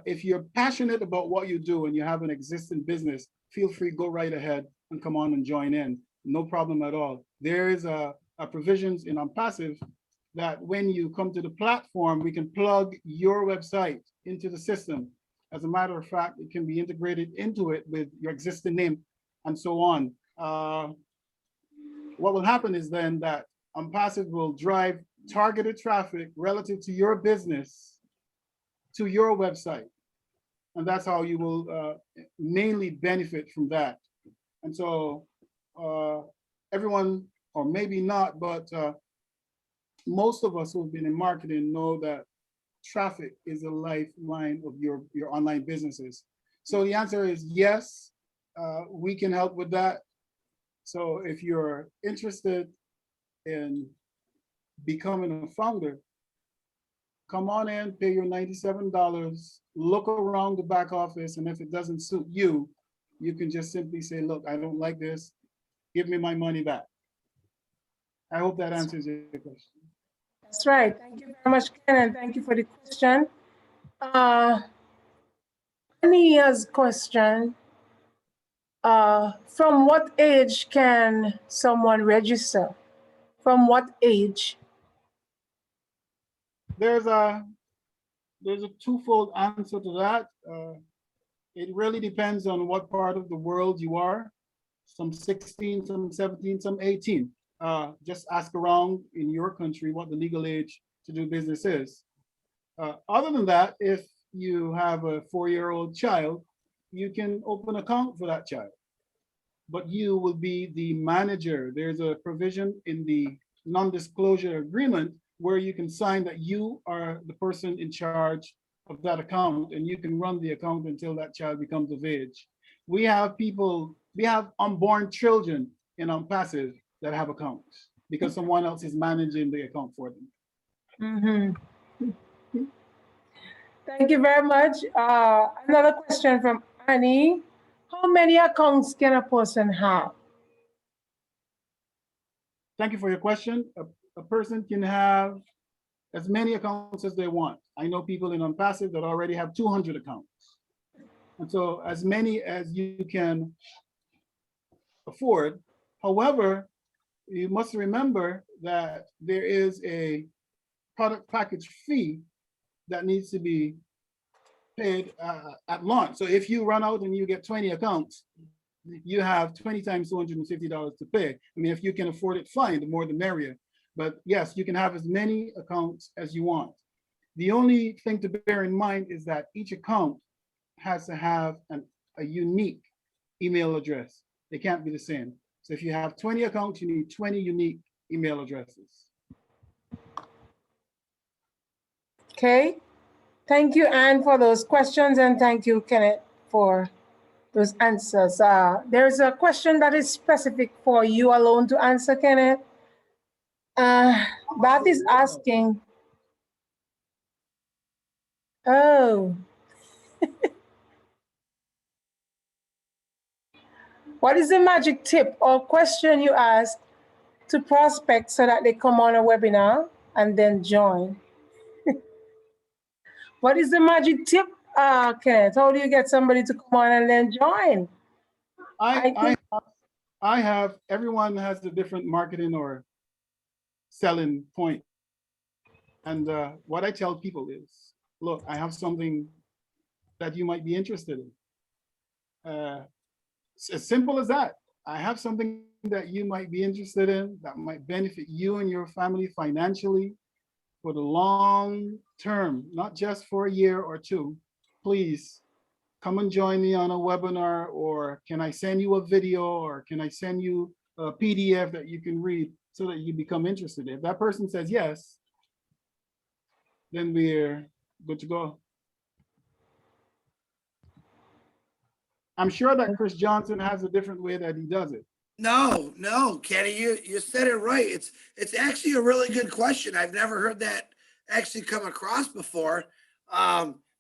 If you're passionate about what you do and you have an existing business, feel free, go right ahead and come on and join in. No problem at all. There is a provisions in OnPassive that when you come to the platform, we can plug your website into the system. As a matter of fact, it can be integrated into it with your existing name and so on. What will happen is then that OnPassive will drive targeted traffic relative to your business to your website. And that's how you will mainly benefit from that. And so everyone, or maybe not, but most of us who've been in marketing know that traffic is a lifeline of your online businesses. So the answer is yes, we can help with that. So if you're interested in becoming a founder, come on in, pay your $97, look around the back office, and if it doesn't suit you, you can just simply say, look, I don't like this, give me my money back. I hope that answers your question. That's right. Thank you very much, Ken, and thank you for the question. Ania's question, from what age can someone register? From what age? There's a twofold answer to that. It really depends on what part of the world you are. Some 16, some 17, some 18. Just ask around in your country what the legal age to do business is. Other than that, if you have a 4-year-old child, you can open an account for that child. But you will be the manager. There's a provision in the non-disclosure agreement where you can sign that you are the person in charge of that account and you can run the account until that child becomes of age. We have unborn children in OnPassive that have accounts because someone else is managing the account for them. Mm-hmm. Thank you very much. Another question from Annie. How many accounts can a person have? Thank you for your question. A person can have as many accounts as they want. I know people in OnPassive that already have 200 accounts. And so as many as you can afford. However, you must remember that there is a product package fee that needs to be paid at launch. So if you run out and you get 20 accounts, you have 20 times $250 to pay. I mean, if you can afford it, fine, the more the merrier. But yes, you can have as many accounts as you want. The only thing to bear in mind is that each account has to have a unique email address. They can't be the same. So if you have 20 accounts, you need 20 unique email addresses. Okay. Thank you, Anne, for those questions, and thank you, Kenneth, for those answers. There's a question that is specific for you alone to answer, Kenneth. Bart is asking, oh, what is the magic tip or question you ask to prospects so that they come on a webinar and then join? What is the magic tip, Kenneth? How do you get somebody to come on and then join? Everyone has a different marketing or selling point. And what I tell people is, look, I have something that you might be interested in. As simple as that. I have something that you might be interested in that might benefit you and your family financially for the long term, not just for a year or two. Please come and join me on a webinar, or can I send you a video, or can I send you a PDF that you can read so that you become interested? If that person says yes, then we're good to go. I'm sure that Chris Johnson has a different way that he does it. No, Kenny, you said it right. It's actually a really good question. I've never heard that actually come across before.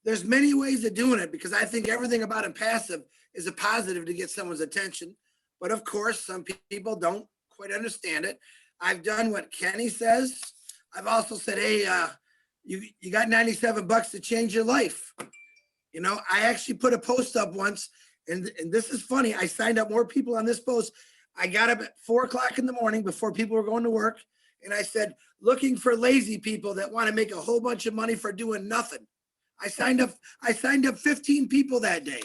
There's many ways of doing it because I think everything about OnPassive is a positive to get someone's attention. But of course, some people don't quite understand it. I've done what Kenny says. I've also said, hey, you got $97 to change your life. You know, I actually put a post up once, and this is funny. I signed up more people on this post. I got up at 4 o'clock in the morning before people were going to work. And I said, looking for lazy people that want to make a whole bunch of money for doing nothing. I signed up 15 people that day.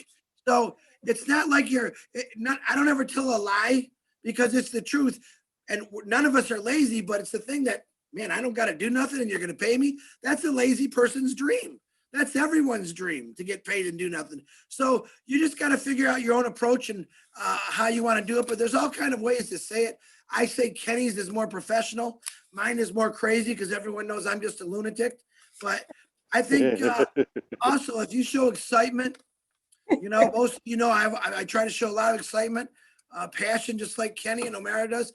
So it's not like I don't ever tell a lie because it's the truth. And none of us are lazy, but it's the thing that, man, I don't got to do nothing and you're going to pay me. That's a lazy person's dream. That's everyone's dream, to get paid and do nothing. So you just got to figure out your own approach and how you want to do it. But there's all kind of ways to say it. I say Kenny's is more professional. Mine is more crazy because everyone knows I'm just a lunatic. But I think also if you show excitement, you know, I try to show a lot of excitement, passion, just like Kenny and O'Mara does.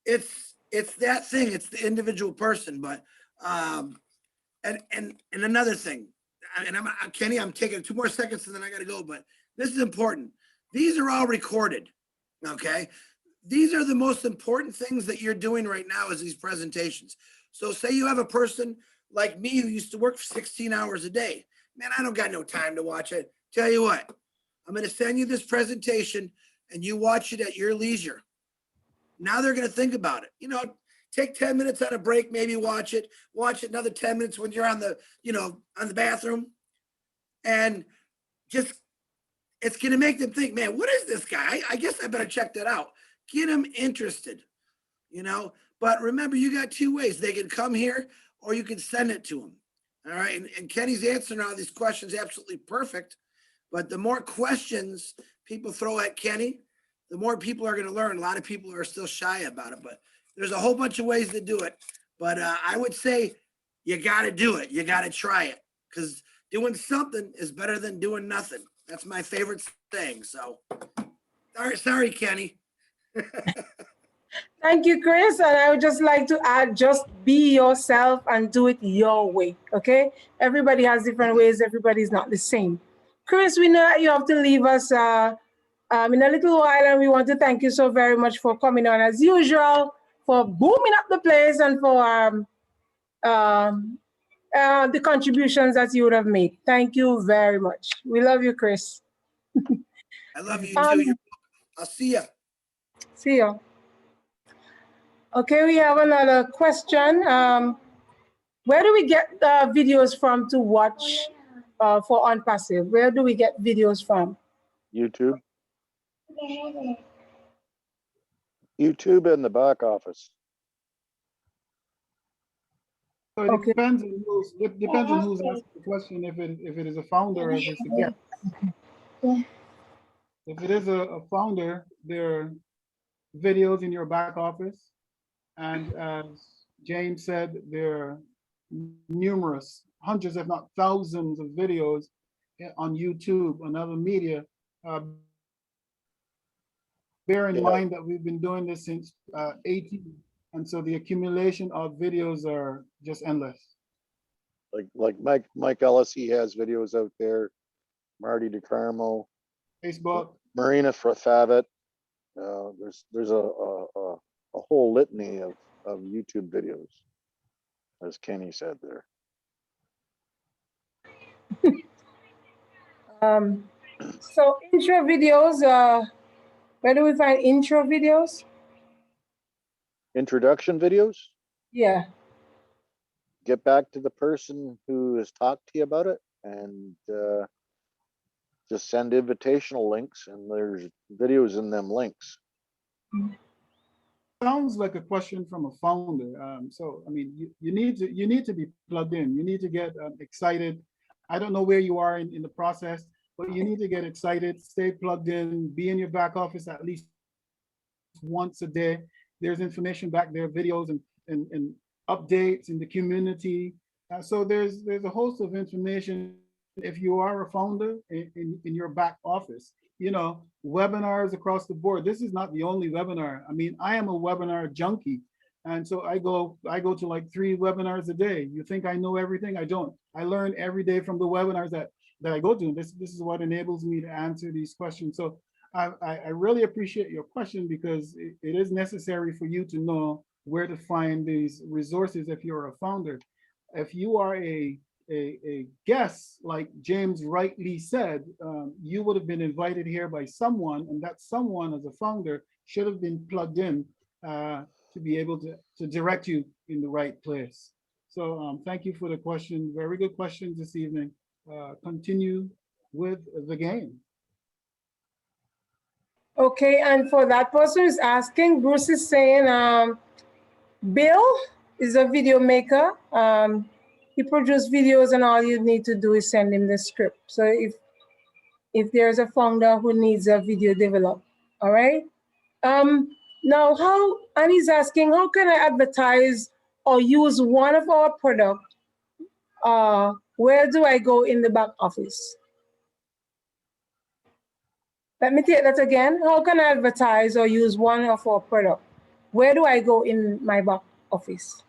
It's that thing. It's the individual person. But and another thing. And Kenny, I'm taking 2 more seconds and then I got to go, but this is important. These are all recorded, okay? These are the most important things that you're doing right now is these presentations. So say you have a person like me who used to work 16 hours a day. Man, I don't got no time to watch it. Tell you what, I'm going to send you this presentation and you watch it at your leisure. Now they're going to think about it. You know, take 10 minutes on a break, maybe watch it another 10 minutes when you're on the, on the bathroom. And just, it's going to make them think, man, what is this guy? I guess I better check that out. Get them interested, but remember, you got 2 ways. They can come here or you can send it to them. All right. And Kenny's answering all these questions absolutely perfect. But the more questions people throw at Kenny, the more people are going to learn. A lot of people are still shy about it, but there's a whole bunch of ways to do it. But I would say you got to do it. You got to try it because doing something is better than doing nothing. That's my favorite thing. So sorry, Kenny. Thank you, Chris. And I would just like to add, just be yourself and do it your way, okay? Everybody has different ways. Everybody's not the same. Chris, we know that you have to leave us in a little while, and we want to thank you so very much for coming on as usual, for booming up the place, and for the contributions that you would have made. Thank you very much. We love you, Chris. I love you too. I'll see you. See you. Okay, we have another question. Where do we get videos from to watch for OnPassive? Where do we get videos from? YouTube. YouTube in the back office. So it depends on who's asking the question. If it is a founder or if it's a guest. If it is a founder, there are videos in your back office, and as James said, there are numerous, hundreds if not thousands of videos on YouTube and other media. Bear in mind that we've been doing this since 18. And so the accumulation of videos are just endless. Like Mike Ellis, he has videos out there. Marty DeCarmo, Facebook, Marina Favit. There's a whole litany of YouTube videos, as Kenny said there. So intro videos. Where do we find intro videos? Introduction videos? Yeah. Get back to the person who has talked to you about it and just send invitational links, and there's videos in them links. Sounds like a question from a founder. So I mean, you need to be plugged in. You need to get excited. I don't know where you are in the process, but you need to get excited, stay plugged in, be in your back office at least once a day. There's information back there, videos and updates in the community. So there's a host of information if you are a founder in your back office. you know, webinars across the board. This is not the only webinar. I mean, I am a webinar junkie. And so I go to like 3 webinars a day. You think I know everything? I don't. I learn every day from the webinars that I go to. And this is what enables me to answer these questions. So I really appreciate your question, because it is necessary for you to know where to find these resources if you're a founder. If you are a guest, like James rightly said, you would have been invited here by someone, and that someone, as a founder, should have been plugged in to be able to direct you in the right place. So thank you for the question. Very good questions this evening. Continue with the game. Okay, and for that person who's asking, Bruce is saying, Bill is a video maker. He produces videos, and all you need to do is send him the script. So if there's a founder who needs a video developed, all right? Now, and he's asking, how can I advertise or use one of our products? Where do I go in the back office? Let me take that again. How can I advertise or use one of our products? Where do I go in my back office?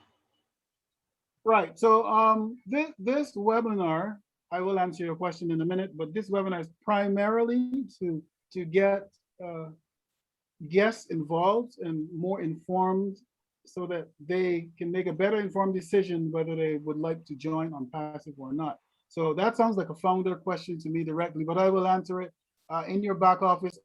Right. So this webinar, I will answer your question in a minute, but this webinar is primarily to get guests involved and more informed, so that they can make a better informed decision whether they would like to join OnPassive or not. So that sounds like a founder question to me directly, but I will answer it. In your back office,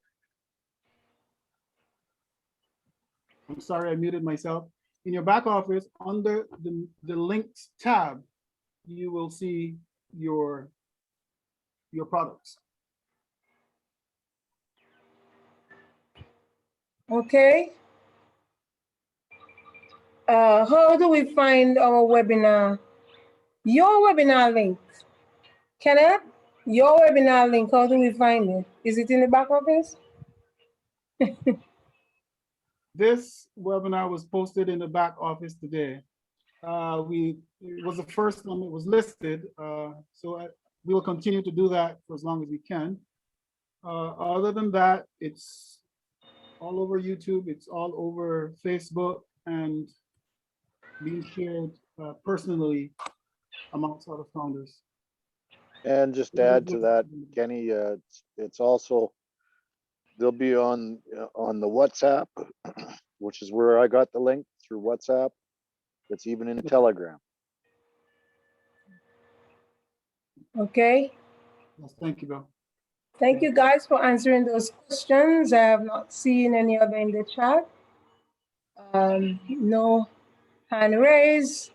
I'm sorry, I muted myself. In your back office, under the links tab, you will see your products. Okay. How do we find our webinar? Your webinar link. Kenneth, your webinar link, how do we find it? Is it in the back office? This webinar was posted in the back office today. It was the first time it was listed, so we will continue to do that for as long as we can. Other than that, it's all over YouTube, it's all over Facebook, and being shared personally amongst other founders. And just to add to that, Kenny, it's also, they'll be on the WhatsApp, which is where I got the link, through WhatsApp. It's even in Telegram. Okay. Yes, thank you, Bill. Thank you guys for answering those questions. I have not seen any other in the chat. No hand raised.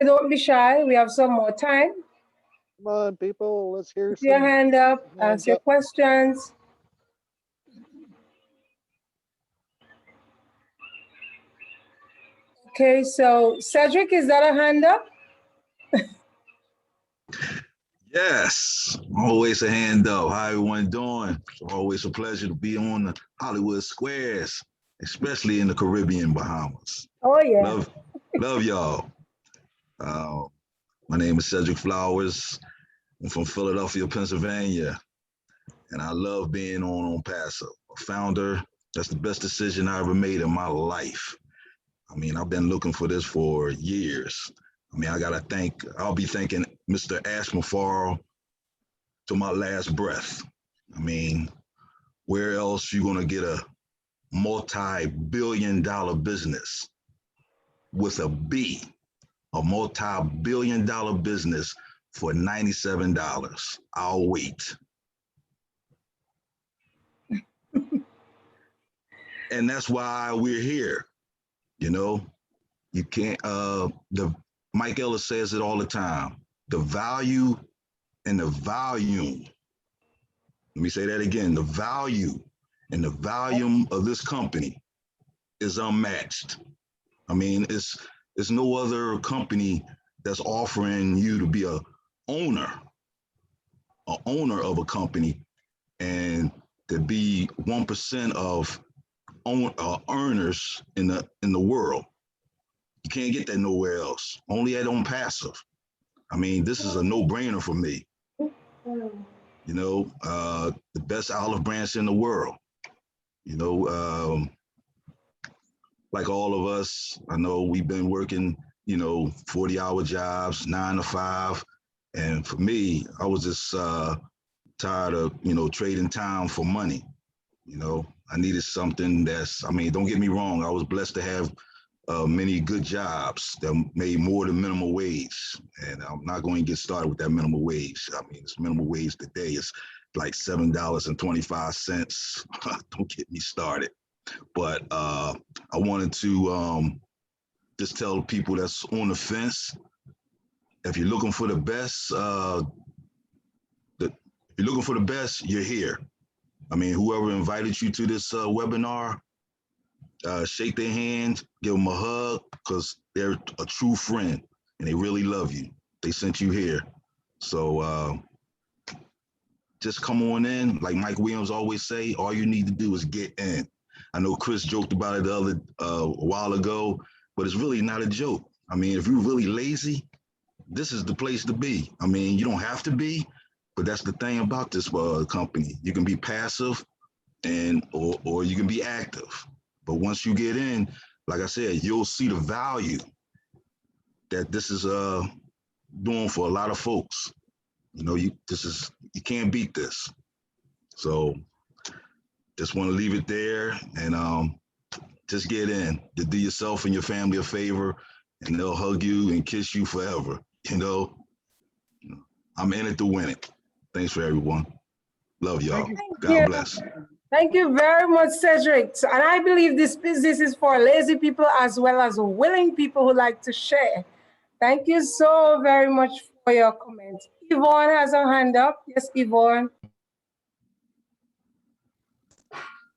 Don't be shy. We have some more time. Come on, people, let's hear Put your hand up, ask your questions. Okay, so Cedric, is that a hand up? Yes, always a hand up. How everyone doing? It's always a pleasure to be on the Hollywood Squares, especially in the Caribbean, Bahamas. Oh yeah. Love y'all. My name is Cedric Flowers. I'm from Philadelphia, Pennsylvania, and I love being on OnPassive. A founder, that's the best decision I ever made in my life. I mean, I've been looking for this for years. I mean, I'll be thanking Mr. Mufareh to my last breath. I mean, where else you gonna get a multi-billion-dollar business with a B, a multi-billion-dollar business for $97? I'll wait. And that's why we're here. You know, you can't, Mike Ellis says it all the time, the value and the volume. Let me say that again, the value and the volume of this company is unmatched. I mean, it's no other company that's offering you to be a owner of a company, and to be 1% of earners in the world. You can't get that nowhere else, only at OnPassive. I mean, this is a no-brainer for me. you know, the best olive branch in the world. You know, like all of us, I know we've been working, you know, 40-hour jobs, 9 to 5. And for me, I was just tired of, you know, trading time for money. You know, I needed something that's, I mean, don't get me wrong, I was blessed to have many good jobs that made more than minimum wage. And I'm not going to get started with that minimum wage. I mean, this minimum wage today is like $7.25. Don't get me started. But I wanted to just tell people that's on the fence, if you're looking for the best, if you're looking for the best, you're here. I mean, whoever invited you to this webinar, shake their hand, give them a hug, because they're a true friend and they really love you. They sent you here. So just come on in. Like Mike Williams always say, all you need to do is get in. I know Chris joked about it a while ago, but it's really not a joke. I mean, if you're really lazy, this is the place to be. I mean, you don't have to be, but that's the thing about this company. You can be passive or you can be active. But once you get in, like I said, you'll see the value that this is doing for a lot of folks. You know, you can't beat this. So just want to leave it there and just get in to do yourself and your family a favor, and they'll hug you and kiss you forever. You know, I'm in it to win it. Thanks for everyone. Love y'all. God bless. Thank you very much, Cedric. And I believe this business is for lazy people as well as willing people who like to share. Thank you so very much for your comments. Yvonne has her hand up. Yes, Yvonne.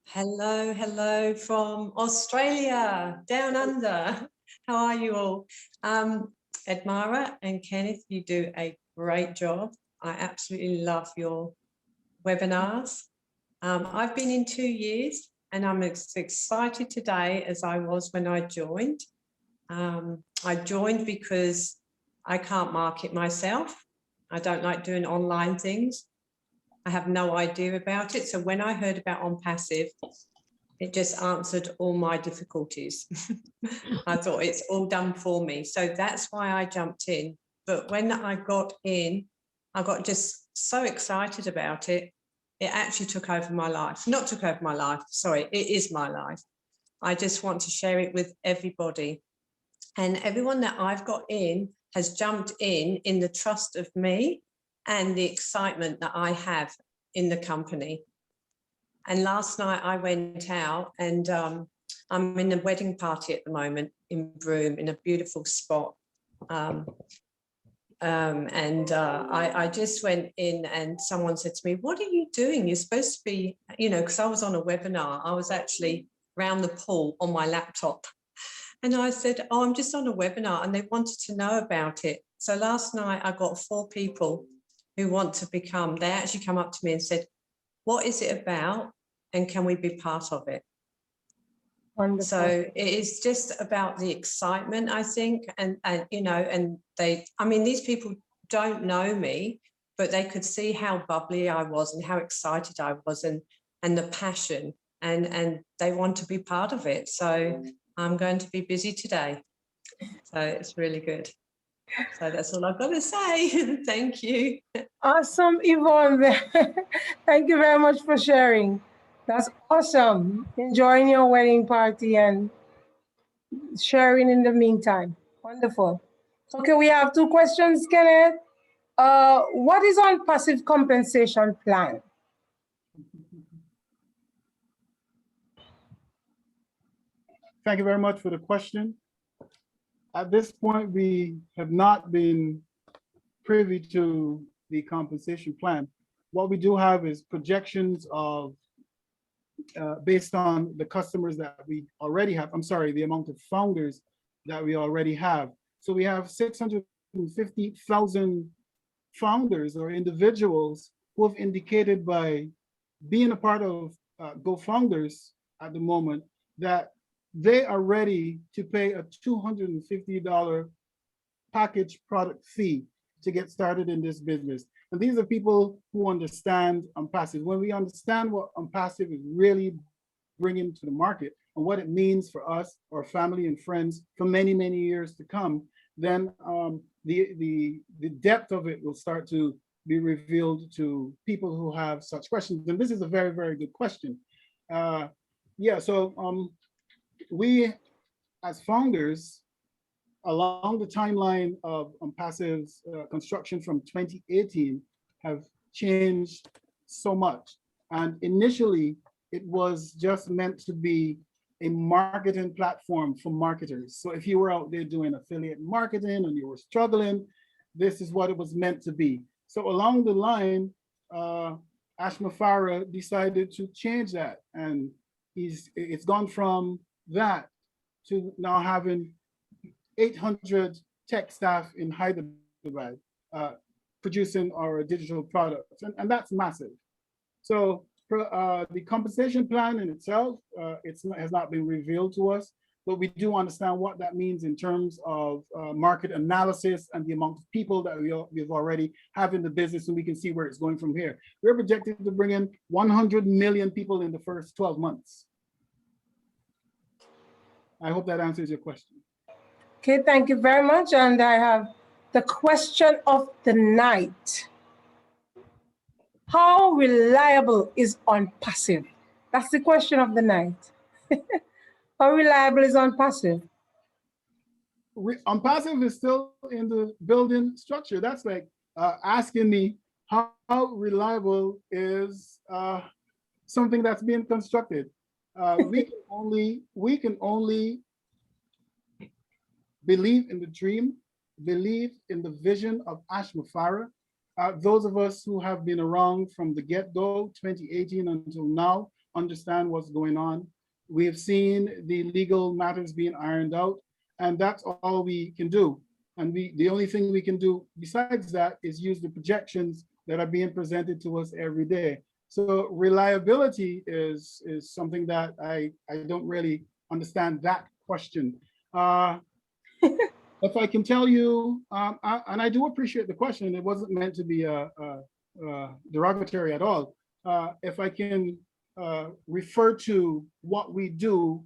Hello, hello from Australia, down under. How are you all? Admira and Kenneth, you do a great job. I absolutely love your webinars. I've been in 2 years and I'm as excited today as I was when I joined. I joined because I can't market myself. I don't like doing online things. I have no idea about it. So when I heard about OnPassive, it just answered all my difficulties. I thought it's all done for me. So that's why I jumped in. But when I got in, I got just so excited about it. It actually took over my life. Not took over my life, sorry, it is my life. I just want to share it with everybody. And everyone that I've got in has jumped in the trust of me and the excitement that I have in the company. And last night I went out and I'm in a wedding party at the moment in Broome in a beautiful spot. I just went in and someone said to me, what are you doing? You're supposed to be, you know, because I was on a webinar. I was actually round the pool on my laptop. And I said, oh, I'm just on a webinar, and they wanted to know about it. So last night I got 4 people who want to become, they actually come up to me and said, what is it about? And can we be part of it? Wonderful. So it is just about the excitement, I think. And you know, and they, I mean, these people don't know me, but they could see how bubbly I was and how excited I was and the passion, and they want to be part of it. So I'm going to be busy today. So it's really good. So that's all I've got to say. Thank you. Awesome, Yvonne. Thank you very much for sharing. That's awesome. Enjoying your wedding party and sharing in the meantime. Wonderful. Okay, we have 2 questions, Kenneth. What is OnPassive compensation plan? Thank you very much for the question. At this point, we have not been privy to the compensation plan. What we do have is projections of, based on the customers that we already have, I'm sorry, the amount of founders that we already have. So we have 650,000 founders or individuals who have indicated by being a part of Gofounders at the moment that they are ready to pay a $250 package product fee to get started in this business. And these are people who understand OnPassive. When we understand what OnPassive is really bringing to the market and what it means for us, our family and friends for many, many years to come, then the depth of it will start to be revealed to people who have such questions. And this is a very, very good question. Yeah, so we as founders, along the timeline of OnPassive's construction from 2018 have changed so much. And initially, it was just meant to be a marketing platform for marketers. So if you were out there doing affiliate marketing and you were struggling, this is what it was meant to be. So along the line, Mufareh decided to change that. And it's gone from that to now having 800 tech staff in Hyderabad producing our digital products, and that's massive. So the compensation plan in itself, has not been revealed to us, but we do understand what that means in terms of market analysis and the amount of people that we've already have in the business, and we can see where it's going from here. We're projected to bring in 100 million people in the first 12 months. I hope that answers your question. Okay, thank you very much. And I have the question of the night. How reliable is OnPassive? That's the question of the night. How reliable is OnPassive? OnPassive is still in the building structure. That's like asking me how reliable is something that's being constructed. We can only believe in the dream, believe in the vision of Mufareh. Those of us who have been around from the get-go, 2018 until now, understand what's going on. We have seen the legal matters being ironed out, and that's all we can do. And the only thing we can do besides that is use the projections that are being presented to us every day. So reliability is something that I don't really understand that question. If I can tell you, and I do appreciate the question, it wasn't meant to be derogatory at all. If I can refer to what we do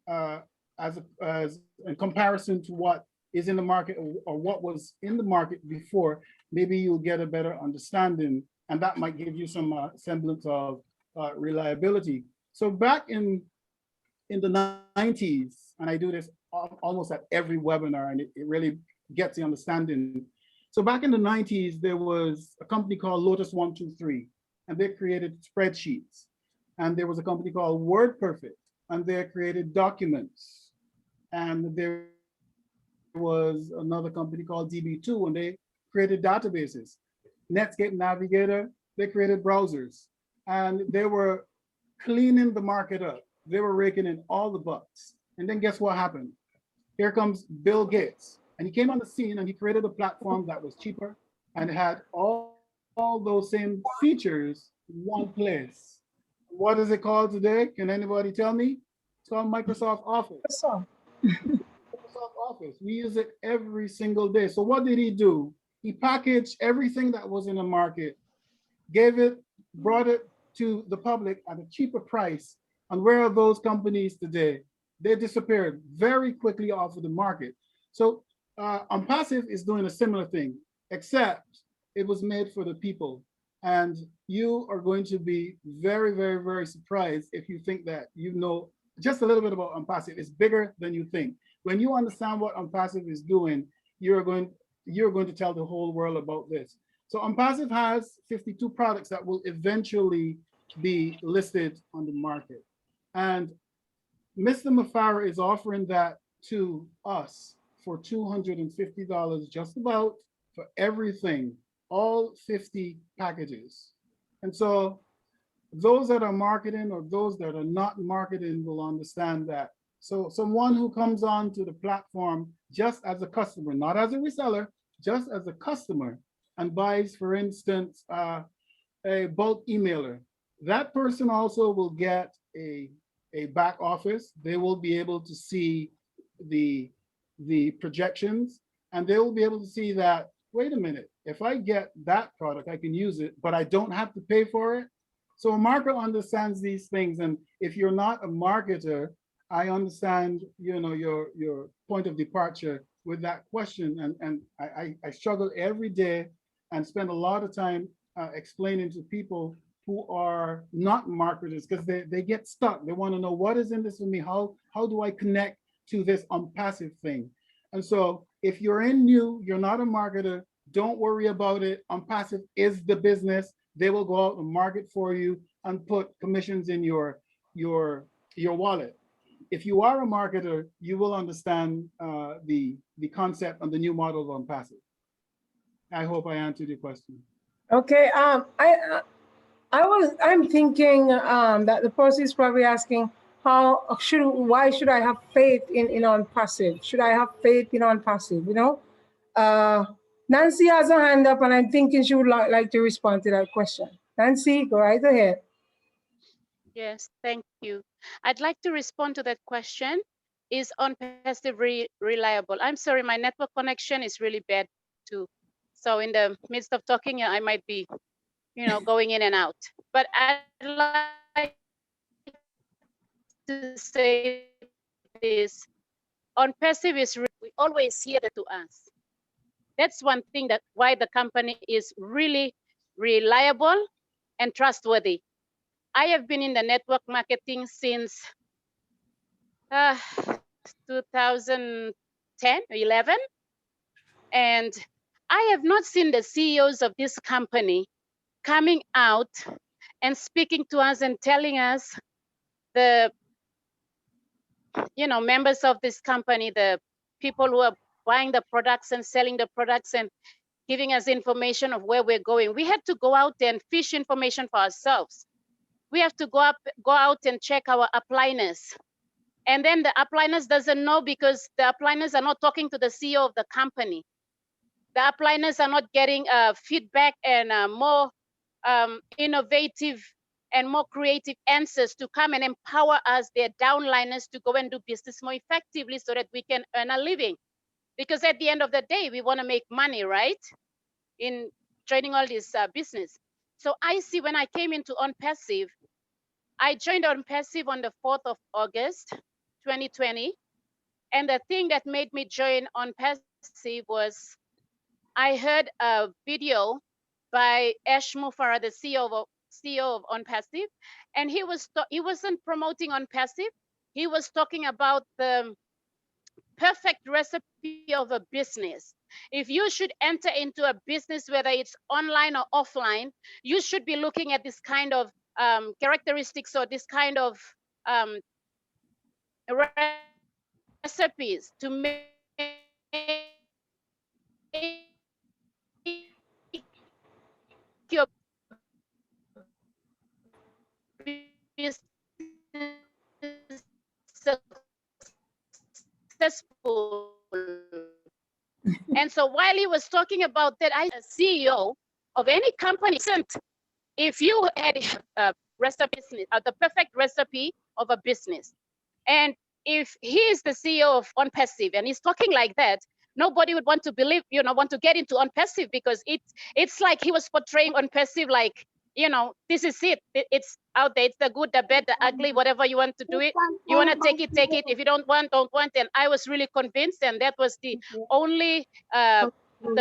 as in comparison to what is in the market or what was in the market before, maybe you'll get a better understanding, and that might give you some semblance of reliability. So back in the 90s, and I do this almost at every webinar, and it really gets the understanding. So back in the 90s, there was a company called Lotus 123, and they created spreadsheets. And there was a company called WordPerfect, and they created documents. And there was another company called DB2, and they created databases. Netscape Navigator, they created browsers. And they were cleaning the market up. They were raking in all the bucks. And then guess what happened? Here comes Bill Gates. And he came on the scene and he created a platform that was cheaper and had all those same features in one place. What is it called today? Can anybody tell me? It's called Microsoft Office. Microsoft Office. We use it every single day. So what did he do? He packaged everything that was in the market, brought it to the public at a cheaper price. And where are those companies today? They disappeared very quickly off of the market. So OnPassive is doing a similar thing, except it was made for the people. And you are going to be very, very, very surprised if you think that you know just a little bit about OnPassive. It's bigger than you think. When you understand what OnPassive is doing, you're going to tell the whole world about this. So OnPassive has 52 products that will eventually be listed on the market. And Mr. Mufareh is offering that to us for $250 just about for everything, all 50 packages. And so those that are marketing or those that are not marketing will understand that. So someone who comes on to the platform just as a customer, not as a reseller, just as a customer, and buys, for instance, a bulk emailer, that person also will get a back office. They will be able to see the projections, and they will be able to see that wait a minute, if I get that product, I can use it, but I don't have to pay for it. So a marketer understands these things. And if you're not a marketer, I understand, you know, your point of departure with that question. And I struggle every day and spend a lot of time explaining to people who are not marketers, because they get stuck. They want to know, what is in this for me? How do I connect to this OnPassive thing? And so if you're in new, you're not a marketer, don't worry about it. OnPassive is the business. They will go out and market for you and put commissions in your wallet. If you are a marketer, you will understand the concept and the new model of OnPassive. I hope I answered your question. Okay. I'm thinking that the person is probably asking, why should I have faith in OnPassive? Should I have faith in OnPassive? You know, Nancy has her hand up, and I'm thinking she would like to respond to that question. Nancy, go right ahead. Yes, thank you. I'd like to respond to that question. Is OnPassive reliable? I'm sorry, my network connection is really bad too. So in the midst of talking, I might be, you know, going in and out. But I'd like to say this: OnPassive is we always hear that to us. That's one thing that why the company is really reliable and trustworthy. I have been in the network marketing since 2010 or 11, and I have not seen the CEOs of this company coming out and speaking to us and telling us, the members of this company, the people who are buying the products and selling the products and giving us information of where we're going. We had to go out and fish information for ourselves. We have to go out and check our upliners. And then the upliners doesn't know, because the upliners are not talking to the CEO of the company. The upliners are not getting feedback and more innovative and more creative answers to come and empower us, their downliners, to go and do business more effectively so that we can earn a living. Because at the end of the day, we want to make money, right? In joining all this business. So I see, when I came into OnPassive, I joined OnPassive on the 4th of August, 2020. And the thing that made me join OnPassive was I heard a video by Mufareh, the CEO of OnPassive, and he wasn't promoting OnPassive. He was talking about the perfect recipe of a business. If you should enter into a business, whether it's online or offline, you should be looking at this kind of characteristics, or this kind of recipes to make your business successful. And so while he was talking about that, I a CEO of any company, if you had a recipe, the perfect recipe of a business, and if he is the CEO of OnPassive and he's talking like that, nobody would want to believe, want to get into OnPassive, because it's like he was portraying OnPassive like, this is it. It's out there. It's the good, the bad, the ugly, whatever you want to do it. You want to take it, take it. If you don't want, don't want. And I was really convinced, and that was the only the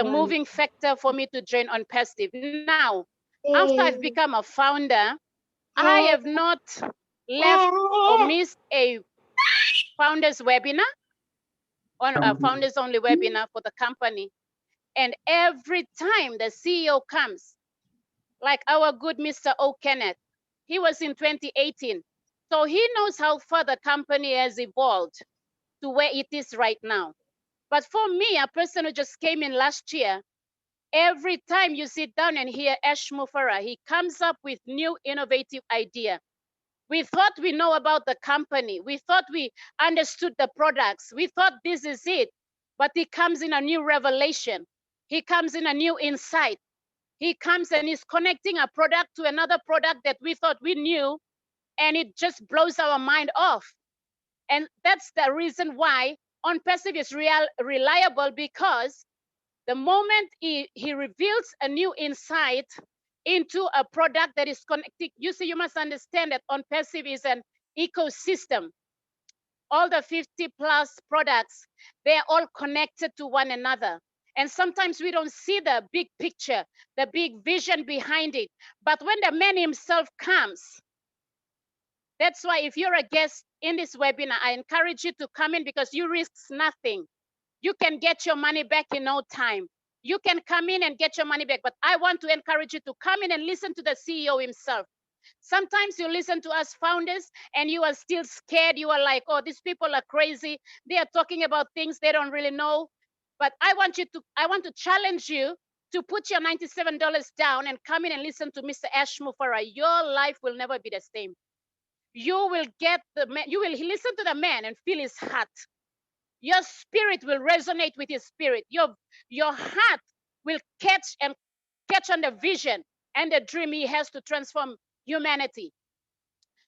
moving factor for me to join OnPassive. Now, after I've become a founder, I have not left or missed a founders webinar, on a founders only webinar for the company. And every time the CEO comes, like our good Mr. O. Kenneth, he was in 2018. So he knows how far the company has evolved to where it is right now. But for me, a person who just came in last year, every time you sit down and hear Mufareh, he comes up with new innovative idea. We thought we know about the company. We thought we understood the products. We thought this is it. But he comes in a new revelation. He comes in a new insight. He comes and he's connecting a product to another product that we thought we knew, and it just blows our mind off. And that's the reason why OnPassive is reliable, because The moment he reveals a new insight into a product that is connected, you see, you must understand that OnPassive is an ecosystem. All the 50 plus products, they're all connected to one another. And sometimes we don't see the big picture, the big vision behind it. But when the man himself comes, that's why if you're a guest in this webinar, I encourage you to come in because you risk nothing. You can get your money back in no time. You can come in and get your money back, but I want to encourage you to come in and listen to the CEO himself. Sometimes you listen to us founders and you are still scared. You are like, oh, these people are crazy. They are talking about things they don't really know. But I want to challenge you to put your $97 down and come in and listen to Mr. Ash Mufareh. Your life will never be the same. You will get the man, you will listen to the man and feel his heart. Your spirit will resonate with his spirit. Your heart will catch on the vision and the dream he has to transform humanity.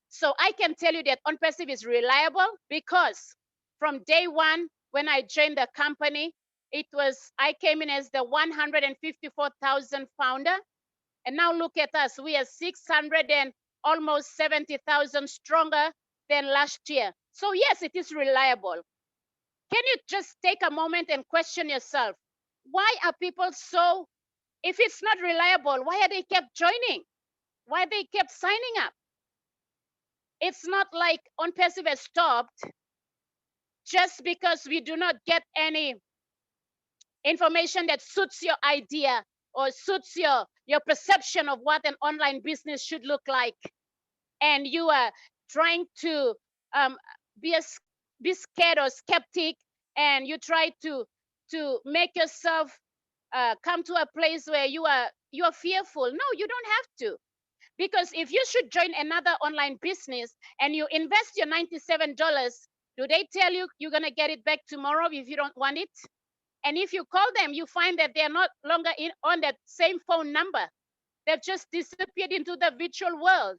So I can tell you that OnPassive is reliable because from day one, when I joined the company, I came in as the 154,000 founder. And now look at us, we are 600 and almost 70,000 stronger than last year. So yes, it is reliable. Can you just take a moment and question yourself? Why are people so, if it's not reliable, why are they kept joining? Why they kept signing up? It's not like OnPassive has stopped just because we do not get any information that suits your idea or suits your perception of what an online business should look like. And you are trying to be scared or skeptic, and you try to make yourself come to a place where you are fearful. No, you don't have to. Because if you should join another online business and you invest your $97, do they tell you you're going to get it back tomorrow if you don't want it? And if you call them, you find that they're not longer on that same phone number. They've just disappeared into the virtual world.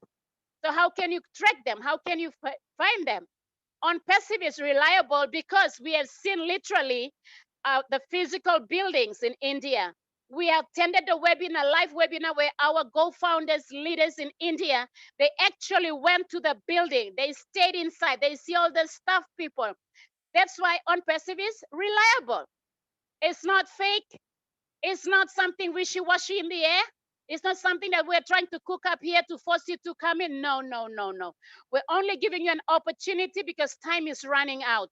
So how can you track them? How can you find them? OnPassive is reliable because we have seen literally the physical buildings in India. We attended a webinar, live webinar, where our Gofounders leaders in India, they actually went to the building. They stayed inside. They see all the staff people. That's why OnPassive is reliable. It's not fake. It's not something wishy-washy in the air. It's not something that we're trying to cook up here to force you to come in. No, no, no, no. We're only giving you an opportunity because time is running out.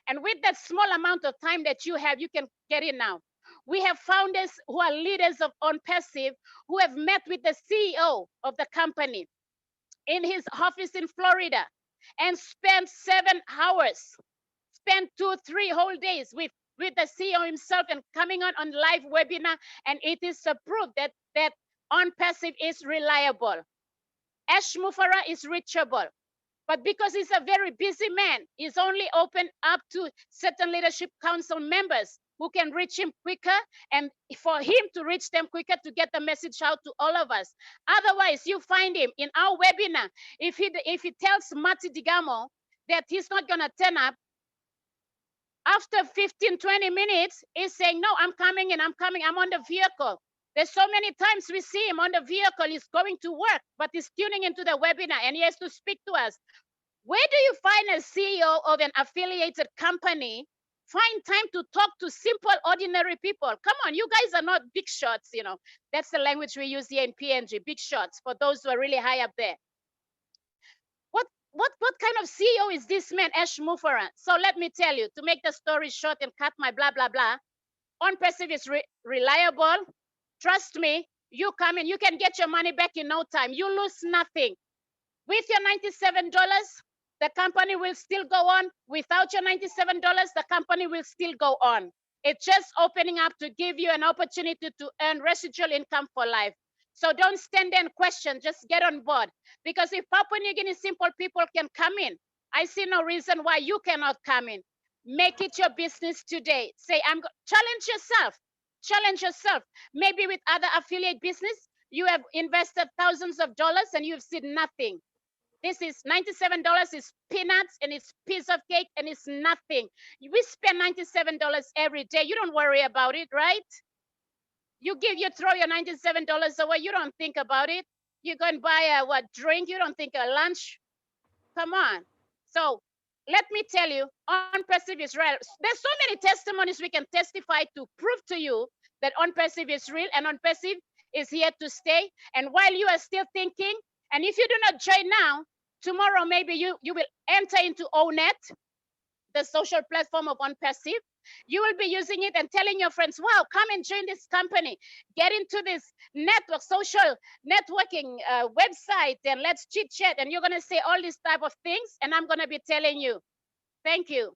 And with that small amount of time that you have, you can get in now. We have founders who are leaders of OnPassive who have met with the CEO of the company in his office in Florida and spent 7 hours, spent 2-3 whole days with the CEO himself and coming on live webinar, and it is a proof that OnPassive is reliable. Ash Mufareh is reachable, but because he's a very busy man, he's only open up to certain leadership council members who can reach him quicker, and for him to reach them quicker to get the message out to all of us. Otherwise, you find him in our webinar. If he tells Mati Digamo that he's not gonna turn up, after 15-20 minutes, he's saying, no, I'm coming and I'm coming, I'm on the vehicle. There's so many times we see him on the vehicle, he's going to work, but he's tuning into the webinar and he has to speak to us. Where do you find a CEO of an affiliated company find time to talk to simple, ordinary people? Come on, you guys are not big shots, you know. That's the language we use here in PNG, big shots, for those who are really high up there. What kind of CEO is this man, Ash Mufareh? So let me tell you, to make the story short and cut my blah, blah, blah, OnPassive is reliable. Trust me, you come in, you can get your money back in no time. You lose nothing. With your $97, the company will still go on. Without your $97, the company will still go on. It's just opening up to give you an opportunity to earn residual income for life. So don't stand there and question, just get on board. Because if Papua New Guinea simple people can come in, I see no reason why you cannot come in. Make it your business today. Say, challenge yourself. Challenge yourself. Maybe with other affiliate business, you have invested thousands of dollars and you've seen nothing. This is $97 is peanuts and it's piece of cake and it's nothing. We spend $97 every day. You don't worry about it, right? You throw your $97 away. You don't think about it. You go and buy a drink. You don't think a lunch. Come on. So let me tell you, OnPassive is real. There's so many testimonies we can testify to prove to you that OnPassive is real and OnPassive is here to stay. And while you are still thinking, and if you do not join now, tomorrow maybe you will enter into ONET, the social platform of OnPassive. You will be using it and telling your friends, wow, come and join this company. Get into this network, social networking website, and let's chit chat. And you're going to say all these type of things. And I'm going to be telling you, thank you.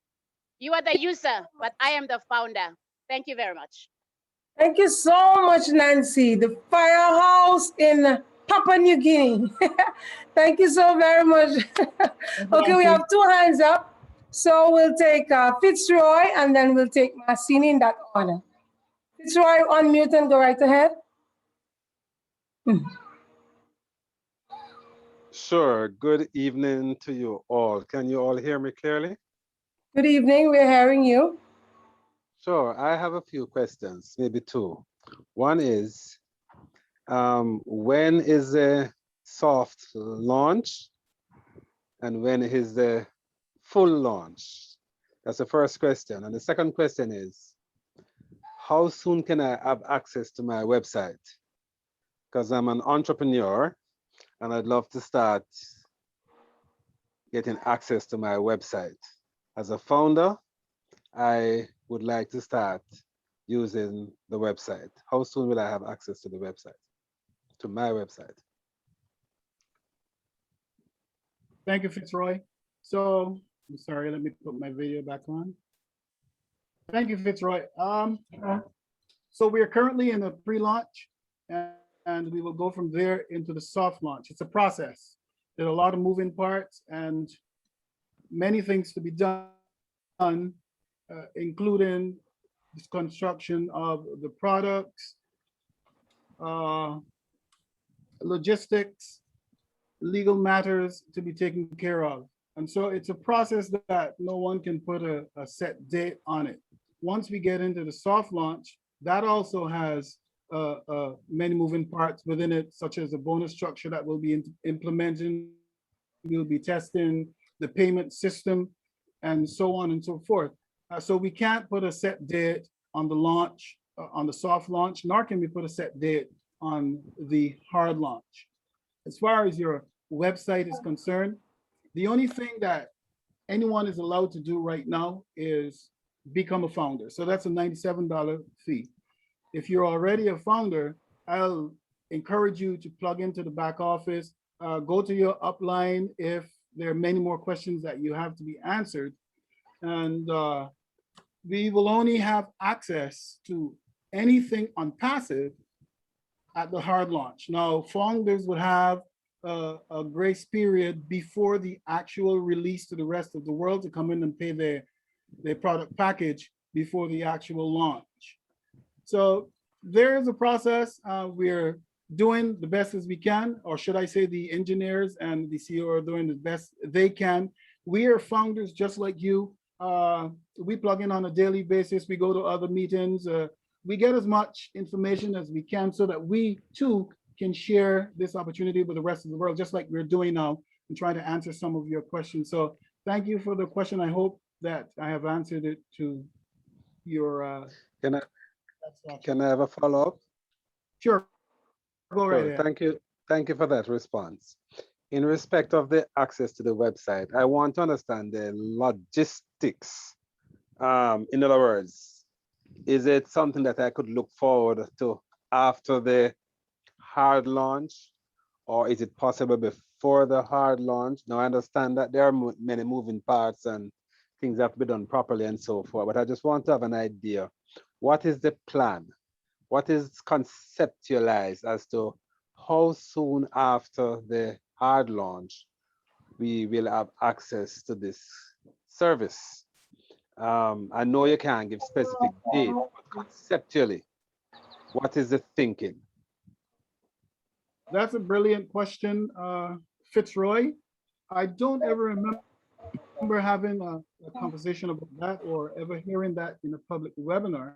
You are the user, but I am the founder. Thank you very much. Thank you so much, Nancy, the firehouse in Papua New Guinea. Thank you so very much. Okay, we have 2 hands up. So we'll take Fitzroy and then we'll take Marcini in that order. Fitzroy, unmute and go right ahead. Sure. Good evening to you all. Can you all hear me clearly? Good evening. We're hearing you. Sure. I have a few questions, maybe 2. One is, when is the soft launch and when is the full launch? That's the first question. And the second question is, how soon can I have access to my website? Because I'm an entrepreneur and I'd love to start getting access to my website. As a founder, I would like to start using the website. How soon will I have access to the website, to my website? Thank you, Fitzroy. So, I'm sorry, let me put my video back on. Thank you, Fitzroy. So we are currently in a pre-launch and we will go from there into the soft launch. It's a process. There are a lot of moving parts and many things to be done, including this construction of the products, logistics, legal matters to be taken care of. And so it's a process that no one can put a set date on it. Once we get into the soft launch, that also has many moving parts within it, such as a bonus structure that we'll be implementing. We'll be testing the payment system and so on and so forth. So we can't put a set date on the launch, on the soft launch, nor can we put a set date on the hard launch. As far as your website is concerned, the only thing that anyone is allowed to do right now is become a founder. So that's a $97 fee. If you're already a founder, I'll encourage you to plug into the back office, go to your upline if there are many more questions that you have to be answered. And we will only have access to anything OnPassive at the hard launch. Now, founders would have a grace period before the actual release to the rest of the world to come in and pay their product package before the actual launch. So there is a process. We're doing the best as we can, or should I say the engineers and the CEO are doing the best they can. We are founders just like you. We plug in on a daily basis. We go to other meetings. We get as much information as we can so that we too can share this opportunity with the rest of the world, just like we're doing now, and trying to answer some of your questions. So thank you for the question. I hope that I have answered it to your. Can I have a follow-up? Sure, go right ahead. Thank you for that response. In respect of the access to the website, I want to understand the logistics. In other words, is it something that I could look forward to after the hard launch, or is it possible before the hard launch? Now, I understand that there are many moving parts and things have to be done properly and so forth, but I just want to have an idea. What is the plan? What is conceptualized as to how soon after the hard launch we will have access to this service? I know you can't give specific date, but conceptually, what is the thinking? That's a brilliant question, Fitzroy. I don't ever remember having a conversation about that or ever hearing that in a public webinar.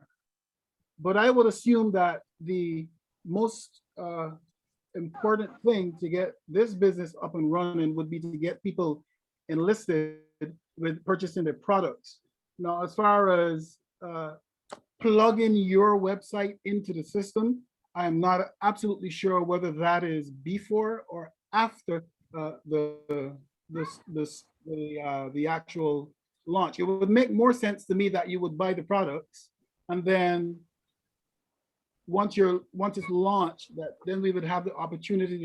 But I would assume that the most important thing to get this business up and running would be to get people enlisted with purchasing their products. Now, as far as plugging your website into the system, I am not absolutely sure whether that is before or after the actual launch. It would make more sense to me that you would buy the products, and then once it's launched, that then we would have the opportunity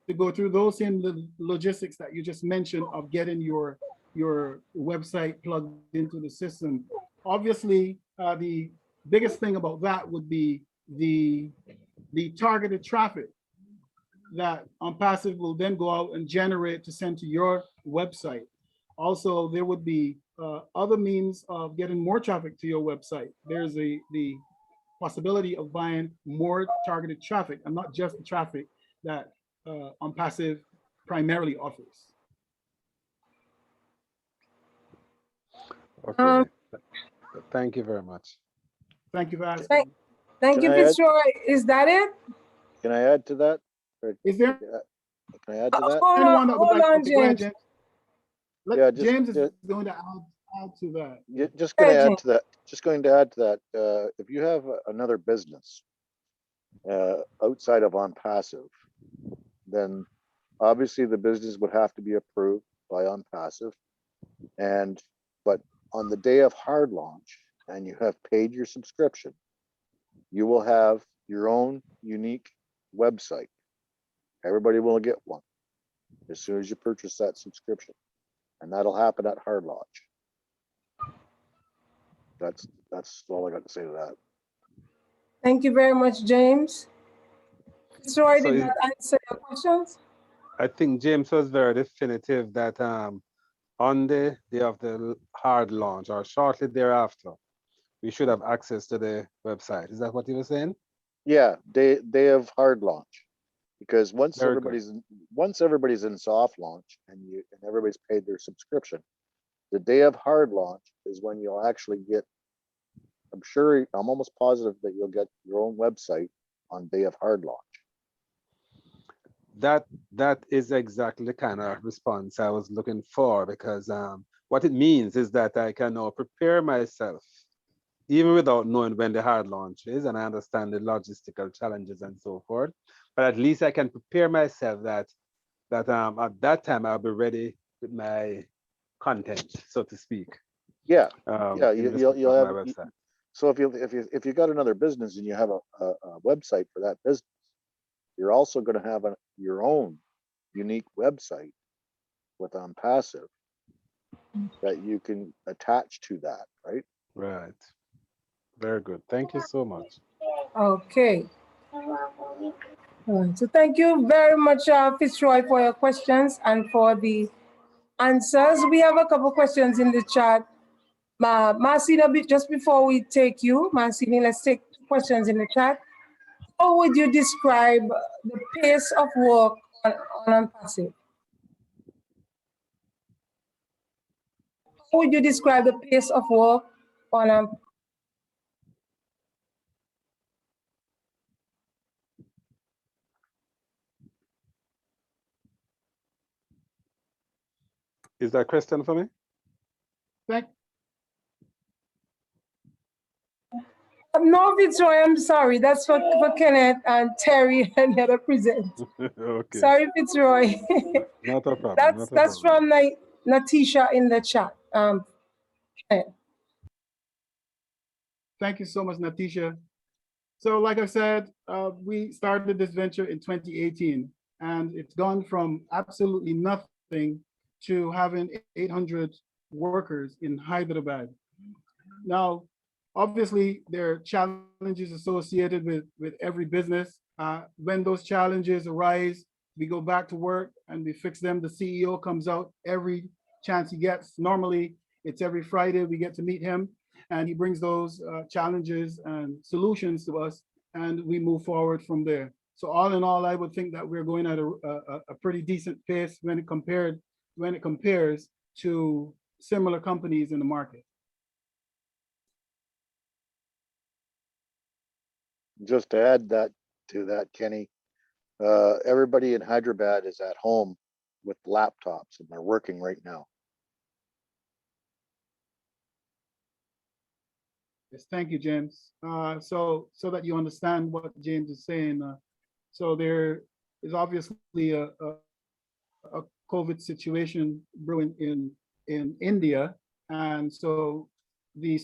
to go through those same logistics that you just mentioned of getting your website plugged into the system. Obviously, the biggest thing about that would be the targeted traffic that OnPassive will then go out and generate to send to your website. Also, there would be other means of getting more traffic to your website. There's the possibility of buying more targeted traffic, and not just the traffic that OnPassive primarily offers. Okay. Thank you very much. Thank you for asking. Thank you, Fitzroy. Is that it? Can I add to that? Is there? Can I add to that? Anyone that would hold like on, to go ahead, James. James? James is going to add to that. Just going to add to that. Just going to add to that. If you have another business outside of OnPassive, then obviously the business would have to be approved by OnPassive. But on the day of hard launch, and you have paid your subscription, you will have your own unique website. Everybody will get one as soon as you purchase that subscription, and that'll happen at hard launch. That's all I got to say to that. Thank you very much, James. Fitzroy, So did that answer your questions? I think James was very definitive that on the day of the hard launch or shortly thereafter, we should have access to the website. Is that what you were saying? Yeah, day of hard launch, because once Very everybody's in soft launch and everybody's paid their subscription, the day of hard launch is when you'll actually get. I'm almost positive that you'll get your own website on day of hard launch. That is exactly the kind of response I was looking for, because what it means is that I can now prepare myself, even without knowing when the hard launch is, and I understand the logistical challenges and so forth. But at least I can prepare myself that at that time I'll be ready with my content, so to speak. Yeah, you'll have my website. So if you got another business and you have a website for that business, you're also going to have your own unique website with OnPassive that you can attach to that, right? Right. Very good. Thank you so much. Okay. So thank you very much, Fitzroy, for your questions and for the answers. We have a couple questions in the chat. Marcina, just before we take you, Marcina, let's take questions in the chat. How would you describe the pace of work on OnPassive? How would you describe the pace of work on Is that a question for me? No, Fitzroy, I'm sorry. That's for Kenneth and Terry and the other present. Okay. Sorry, Fitzroy. Not a problem. That's from Natisha in the chat. Thank you so much, Natisha. So like I said, we started this venture in 2018, and it's gone from absolutely nothing to having 800 workers in Hyderabad. Now, obviously, there are challenges associated with every business. When those challenges arise, we go back to work and we fix them. The CEO comes out every chance he gets. Normally, it's every Friday we get to meet him, and he brings those challenges and solutions to us, and we move forward from there. So all in all, I would think that we're going at a pretty decent pace when it compares to similar companies in the market. Just to add that to that, Kenny, everybody in Hyderabad is at home with laptops and they're working right now. Yes, thank you, James. So that you understand what James is saying, so there is obviously a COVID situation brewing in India, and so the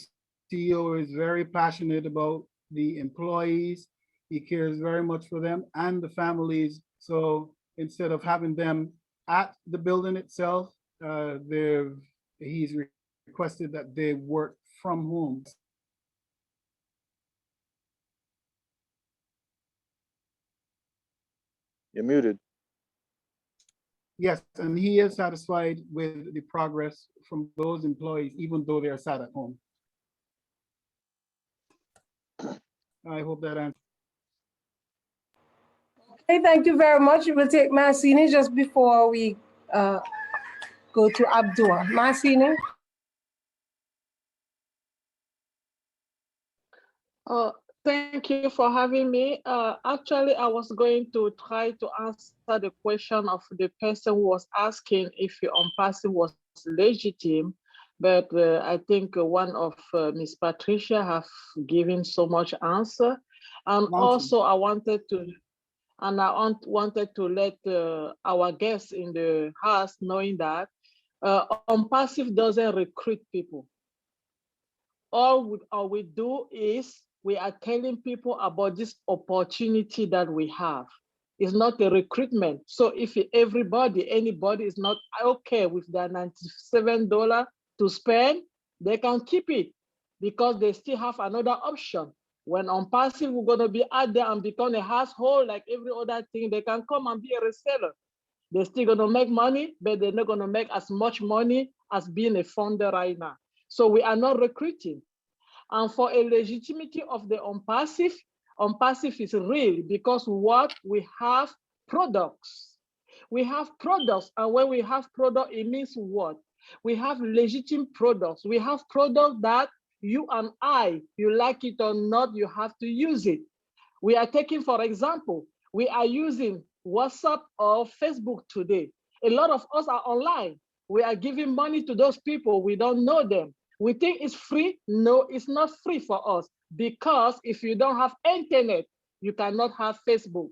CEO is very passionate about the employees. He cares very much for them and the families. So instead of having them at the building itself, he's requested that they work from home. You're muted. Yes, and he is satisfied with the progress from those employees, even though they're sat at home. I hope that answers. Okay, thank you very much. We'll take Masini just before we go to Abdul. Masini. Thank you for having me. Actually, I was going to try to answer the question of the person who was asking if your OnPassive was legitimate, but I think one of Miss Patricia have given so much answer. And also I wanted to let our guests in the house knowing that OnPassive doesn't recruit people. All we do is we are telling people about this opportunity that we have. It's not a recruitment. So if anybody is not okay with their $97 to spend, they can keep it because they still have another option. When OnPassive, we're going to be out there and become a household like every other thing, they can come and be a reseller. They're still going to make money, but they're not going to make as much money as being a founder right now. So we are not recruiting. And for a legitimacy of the OnPassive, OnPassive is real because what we have products. We have products, and when we have product, it means what? We have legitimate products. We have products that you and I, you like it or not, you have to use it. We are taking, for example, we are using WhatsApp or Facebook today. A lot of us are online. We are giving money to those people. We don't know them. We think it's free. No, it's not free for us because if you don't have internet, you cannot have Facebook.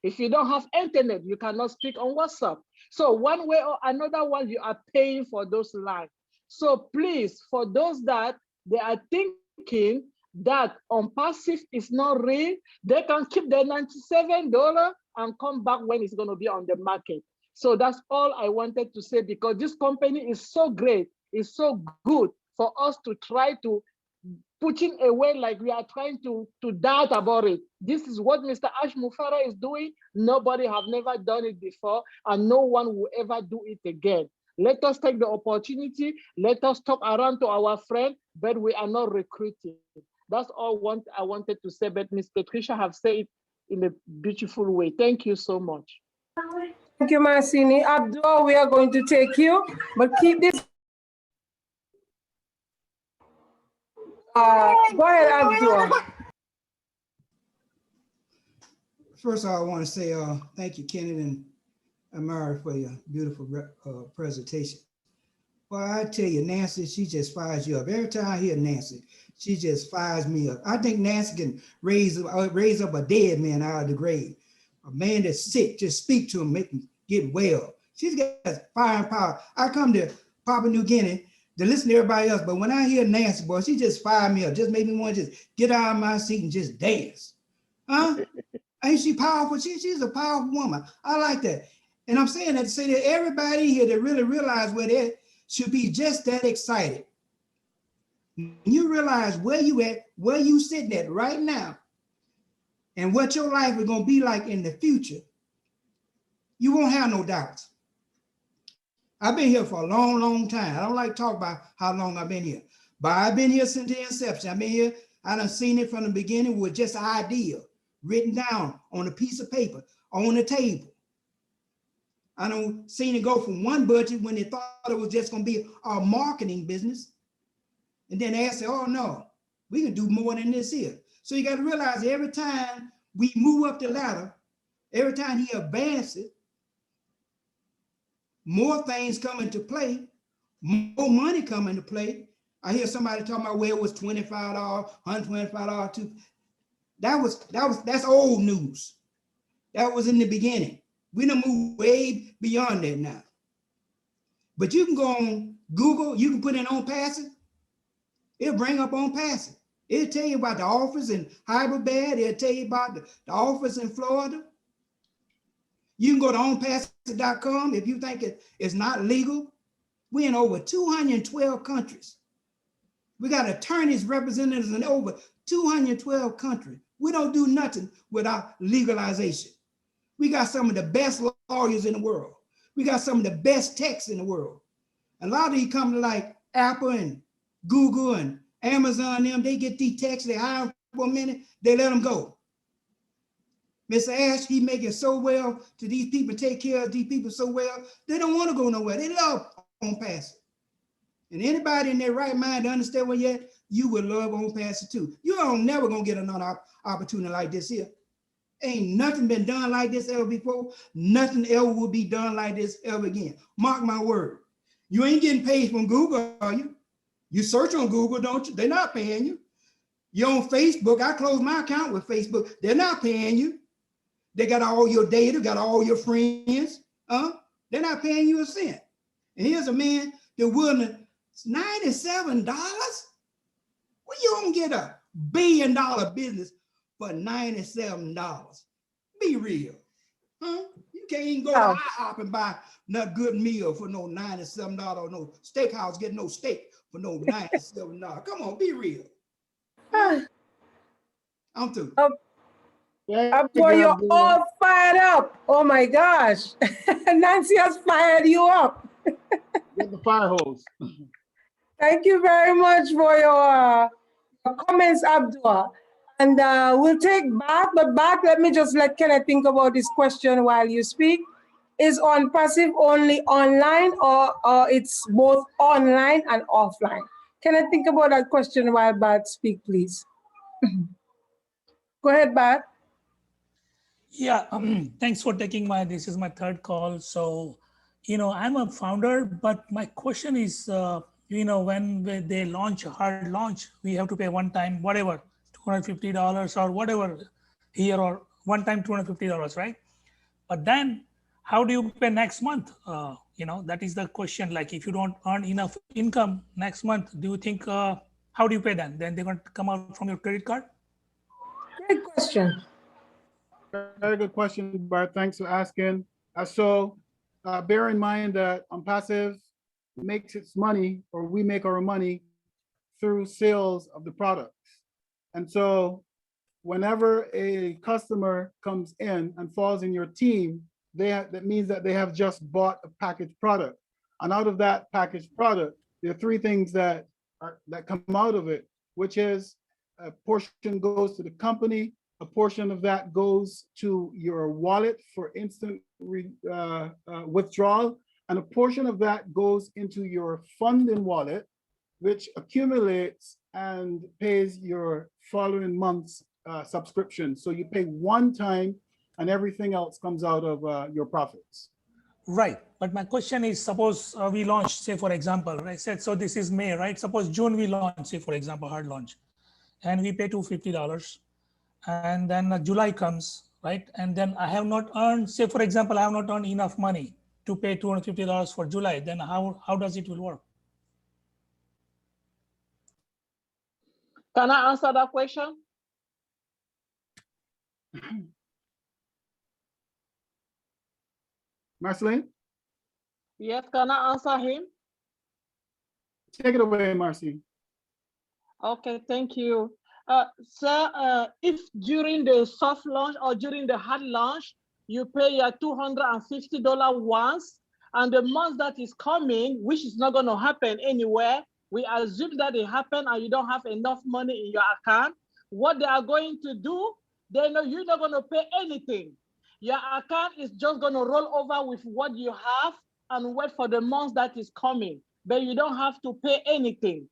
If you don't have internet, you cannot speak on WhatsApp. So one way or another one, you are paying for those lines. So please, for those that they are thinking that OnPassive is not real, they can keep their $97 and come back when it's going to be on the market. So that's all I wanted to say because this company is so great, it's so good for us to try to put it away like we are trying to doubt about it. This is what Mr. Mufareh is doing. Nobody have never done it before and no one will ever do it again. Let us take the opportunity. Let us talk around to our friend, but we are not recruiting. That's all I wanted to say, but Ms. Patricia have said it in a beautiful way. Thank you so much. Thank you, Masini. Abdul, we are going to take you, but keep this. Go ahead, Abdul. First of all, I want to say thank you, Kenneth and Amara, for your beautiful presentation. Well, I tell you, Nancy, she just fires you up. Every time I hear Nancy, she just fires me up. I think Nancy can raise up a dead man out of the grave. A man that's sick, just speak to him, make him get well. She's got fire and power. I come to Papua New Guinea to listen to everybody else, but when I hear Nancy, boy, she just fired me up, just made me want to just get out of my seat and just dance. Huh? Ain't she powerful? She's a powerful woman. I like that. And I'm saying that to say that everybody here that really realize where they should be just that excited. When you realize where you at, where you sitting at right now, and what your life is gonna be like in the future, you won't have no doubts. I've been here for a long, long time. I don't like to talk about how long I've been here, but I've been here since the inception. I've been here, I done seen it from the beginning with just an idea. written down on a piece of paper on the table. I don't seen it go from one budget when they thought it was just going to be a marketing business. And then they said, oh no, we can do more than this here. So you got to realize every time we move up the ladder, every time he advances, more things come into play, more money come into play. I hear somebody talking about where it was $25, $125, that's old news. That was in the beginning. We done moved way beyond that now. But you can go on Google, you can put in OnPassive, it'll bring up OnPassive. It'll tell you about the office in Hyderabad, it'll tell you about the office in Florida. You can go to OnPassive.com if you think it's not legal. We're in over 212 countries. We got attorneys, representatives in over 212 countries. We don't do nothing without legalization. We got some of the best lawyers in the world. We got some of the best techs in the world. A lot of these companies like Apple and Google and Amazon, they get these techs, they hire them for a minute, they let them go. Mr. Ash, he make it so well to these people, take care of these people so well, they don't want to go nowhere. They love OnPassive. And anybody in their right mind to understand what yet, you will love OnPassive too. You don't never gonna get another opportunity like this here. Ain't nothing been done like this ever before. Nothing ever will be done like this ever again. Mark my word. You ain't getting paid from Google, are you? You search on Google, don't you? They're not paying you. You're on Facebook. I closed my account with Facebook. They're not paying you. They got all your data, got all your friends. They're not paying you a cent. And here's a man that willing to, $97? Well, you don't get a $1 billion business for $97. Be real. Huh? You can't even go to IHOP and buy no good meal for no $97 or no steakhouse get no steak for no $97. Come on, be real. I'm through. Boy, you're all fired up. Oh my gosh. Nancy has fired you up. Get the fire hose. Thank you very much for your comments, Abdul. And we'll take back, but let me just let Kenneth think about this question while you speak. Is OnPassive only online or it's both online and offline? Can I think about that question while Bart speak, please? Go ahead, Bart. Yeah, thanks for taking this is my third call. So, I'm a founder, but my question is, when they launch a hard launch, we have to pay one time, whatever, $250 or whatever here, or one time $250, right? But then how do you pay next month? That is the question. Like if you don't earn enough income next month, do you think, how do you pay then? Then they're going to come out from your credit card? Great question. Very good question, Bart. Thanks for asking. So bear in mind that OnPassive makes its money, or we make our money through sales of the products. And so whenever a customer comes in and falls in your team, that means that they have just bought a packaged product. And out of that packaged product, there are three things that come out of it, which is a portion goes to the company, a portion of that goes to your wallet for instant withdrawal, and a portion of that goes into your funding wallet, which accumulates and pays your following month's subscription. So you pay one time and everything else comes out of your profits. Right. But my question is, suppose we launch, say, for example, I said, so this is May, right? Suppose June we launch, say, for example, hard launch, and we pay $250. And then July comes, right? And then I have not earned, say, for example, I have not earned enough money to pay $250 for July. Then how does it will work? Can I answer that question? Marceline? Yes, can I answer him? Take it away, Marcy. Okay, thank you. Sir, if during the soft launch or during the hard launch, you pay your $250 once, and the month that is coming, which is not going to happen anywhere, we assume that it happened and you don't have enough money in your account. What they are going to do, they know you're not going to pay anything. Your account is just going to roll over with what you have and wait for the month that is coming, but you don't have to pay anything.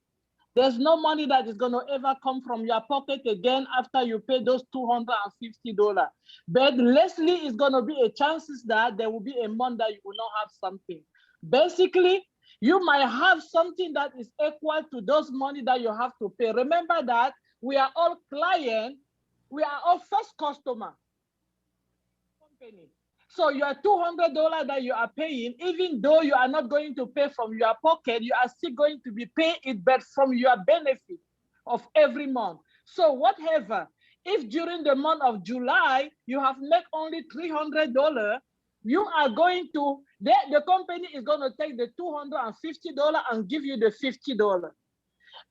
There's no money that is going to ever come from your pocket again after you pay those $250. But Leslie is going to be a chances that there will be a month that you will not have something. Basically, you might have something that is equal to those money that you have to pay. Remember that we are all clients, we are all first customer. Company. So your $200 that you are paying, even though you are not going to pay from your pocket, you are still going to be paying it, but from your benefit of every month. So whatever, if during the month of July, you have made only $300, you are going to, the company is going to take the $250 and give you the $50.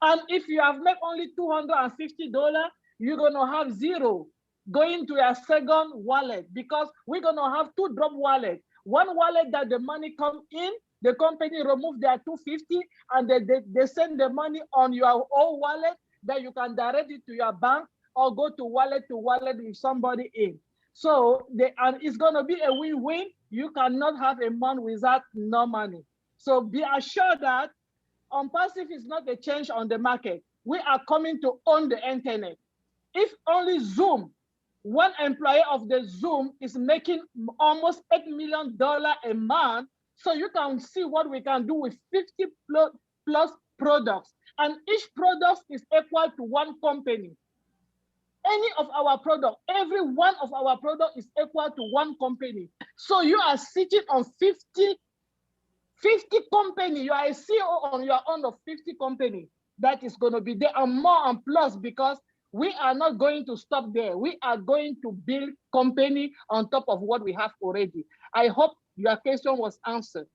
And if you have made only $250, you're going to have zero going to your second wallet, because we're going to have two drop wallets. One wallet that the money come in, the company remove their $250 and they send the money on your own wallet that you can direct it to your bank or go to wallet with somebody in. So and it's going to be a win-win. You cannot have a month without no money. So be assured that OnPassive is not a change on the market. We are coming to own the internet. If only Zoom, one employee of the Zoom is making almost $8 million a month, so you can see what we can do with 50 plus products. And each product is equal to one company. Any of our product, every one of our product is equal to one company. So you are sitting on 50 company. You are a CEO on your own of 50 company. That is going to be there and more and plus, because we are not going to stop there. We are going to build company on top of what we have already. I hope your question was answered.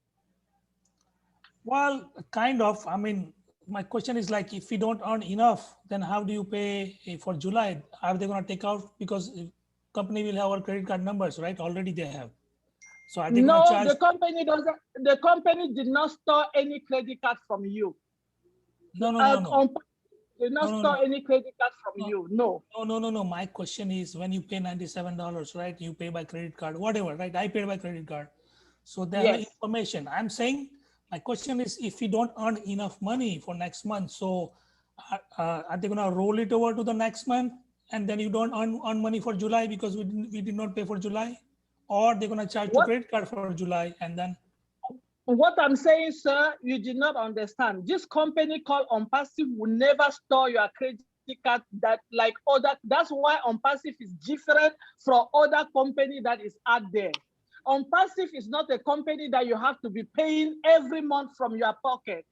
Well, kind of. I mean, my question is like, if we don't earn enough, then how do you pay for July? Are they going to take out? Because company will have our credit card numbers, right? Already they have. So are they going to charge? The company doesn't. The company did not store any credit card from you. No. Did not store any credit card from you. No. No. My question is, when you pay $97, right? You pay by credit card, whatever, right? I paid by credit card. So they have information. I'm saying, my question is, if we don't earn enough money for next month, so are they going to roll it over to the next month, and then you don't earn money for July because we did not pay for July? Or they're going to charge to credit card for July and then? What I'm saying, sir, you did not understand. This company called OnPassive will never store your credit card that like other. That's why OnPassive is different from other company that is out there. OnPassive is not a company that you have to be paying every month from your pocket,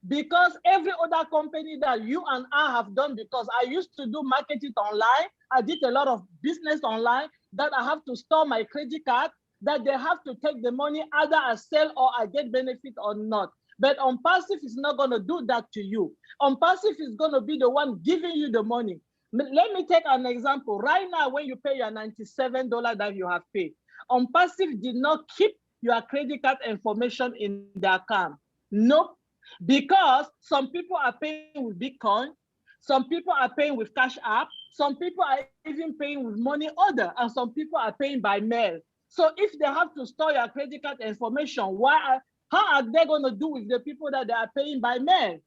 because every other company that you and I have done, because I used to do marketing online, I did a lot of business online, that I have to store my credit card, that they have to take the money, either I sell or I get benefit or not. But OnPassive is not going to do that to you. OnPassive is going to be the one giving you the money. Let me take an example. Right now, when you pay your $97 that you have paid, OnPassive did not keep your credit card information in the account. Nope. Because some people are paying with Bitcoin, some people are paying with Cash App, some people are even paying with money order, and some people are paying by mail. So if they have to store your credit card information, how are they going to do with the people that they are paying by mail?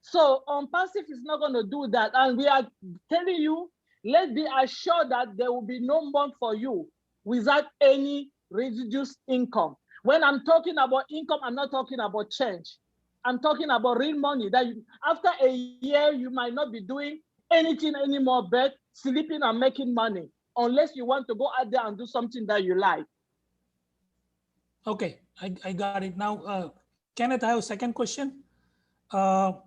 So OnPassive is not going to do that. And we are telling you, let's be assured that there will be no month for you without any reduced income. When I'm talking about income, I'm not talking about change. I'm talking about real money that after a year, you might not be doing anything anymore but sleeping and making money, unless you want to go out there and do something that you like. Okay, I got it. Now, Kenneth, I have a second question. Do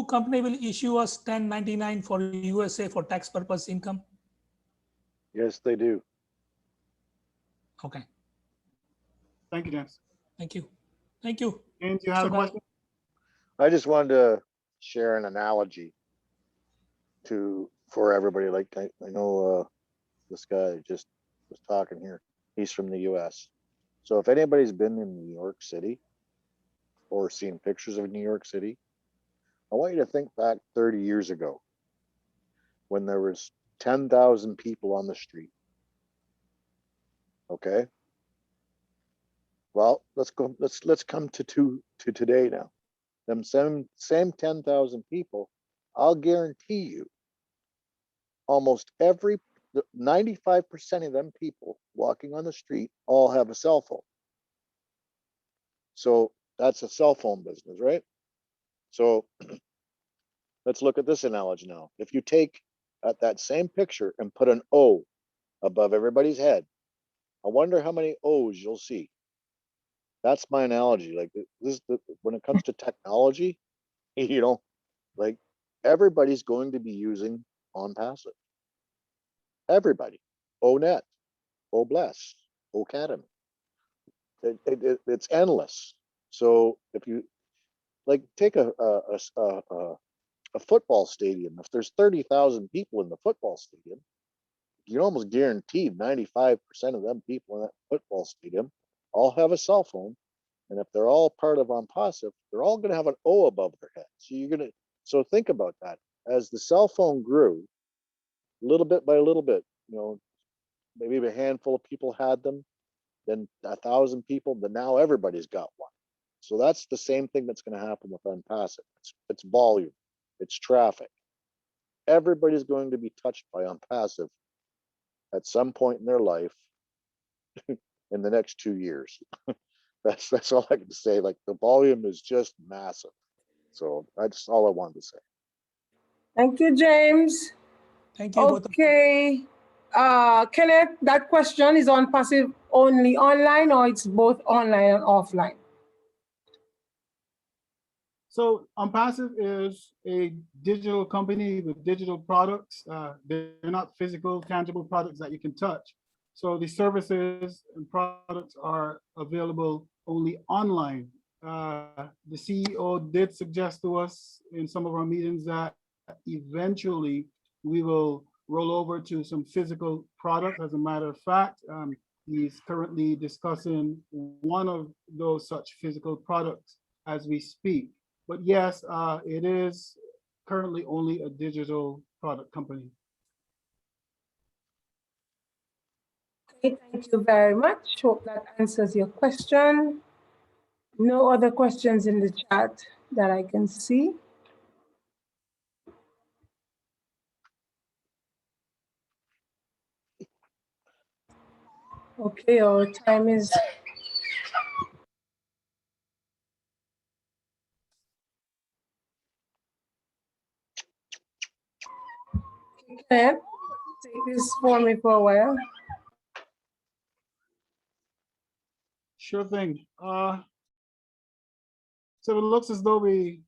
company will issue us 1099 for USA for tax purpose income? Yes, they do. Okay. Thank you, James. Thank you. Thank you. And do you have a question? I just wanted to share an analogy for everybody. Like I know this guy just was talking here. He's from the US. So if anybody's been in New York City or seen pictures of New York City, I want you to think back 30 years ago when there was 10,000 people on the street. Okay. Well, let's come to today now. Them same 10,000 people, I'll guarantee you, almost 95% of them people walking on the street all have a cell phone. So that's a cell phone business, right? So let's look at this analogy now. If you take that same picture and put an O above everybody's head, I wonder how many O's you'll see. That's my analogy. Like this, when it comes to technology, you know, like everybody's going to be using OnPassive. Everybody, ONet, OBless, Academy. It's endless. So if you like take a football stadium, if there's 30,000 people in the football stadium, you almost guaranteed 95% of them people in that football stadium all have a cell phone. And if they're all part of OnPassive, they're all going to have an O above their head. So so think about that. As the cell phone grew, little bit by little bit, you know, maybe a handful of people had them, then 1,000 people, but now everybody's got one. So that's the same thing that's going to happen with OnPassive. It's volume, it's traffic. Everybody's going to be touched by OnPassive at some point in their life in the next 2 years. That's all I can say. Like the volume is just massive. So that's all I wanted to say. Thank you, James. Thank you. Okay. Kenneth, that question is OnPassive only online or it's both online and offline? So OnPassive is a digital company with digital products. They're not physical, tangible products that you can touch. So the services and products are available only online. The CEO did suggest to us in some of our meetings that eventually we will roll over to some physical product. As a matter of fact, he's currently discussing one of those such physical products as we speak. But yes, it is currently only a digital product company. Okay, thank you very much. Hope that answers your question. No other questions in the chat that I can see. Okay, our time is okay. Take this for me for a while. Sure thing. So it looks as though we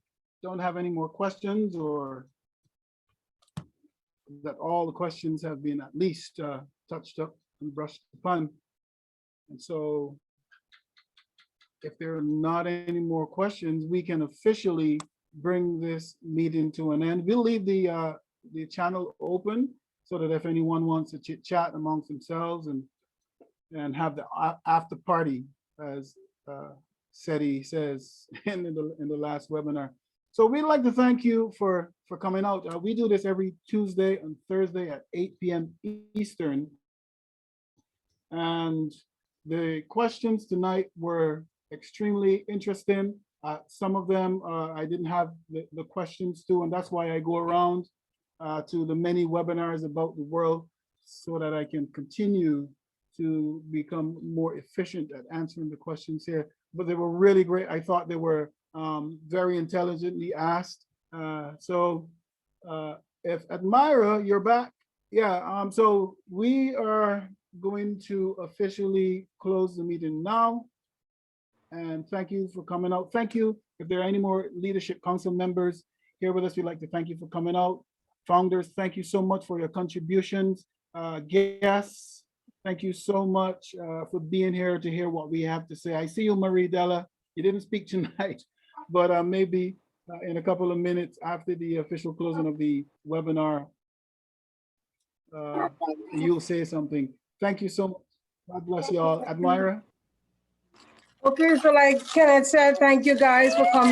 don't have any more questions, or that all the questions have been at least touched up and brushed upon. And so if there are not any more questions, we can officially bring this meeting to an end. We'll leave the channel open so that if anyone wants to chit chat amongst themselves and have the after party, as Seti says in the last webinar. So we'd like to thank you for coming out. We do this every Tuesday and Thursday at 8 p.m. Eastern. And the questions tonight were extremely interesting. Some of them I didn't have the questions to, and that's why I go around to the many webinars about the world so that I can continue to become more efficient at answering the questions here. But they were really great. I thought they were very intelligently asked. So if Admira, you're back. Yeah, so we are going to officially close the meeting now. And thank you for coming out. Thank you. If there are any more Leadership Council members here with us, we'd like to thank you for coming out. Founders, thank you so much for your contributions. Guests, thank you so much for being here to hear what we have to say. I see you, Marie Della. You didn't speak tonight, but maybe in a couple of minutes after the official closing of the webinar, you'll say something. Thank you so much. God bless you all. Admira. Okay, so like Kenneth said, thank you guys for coming.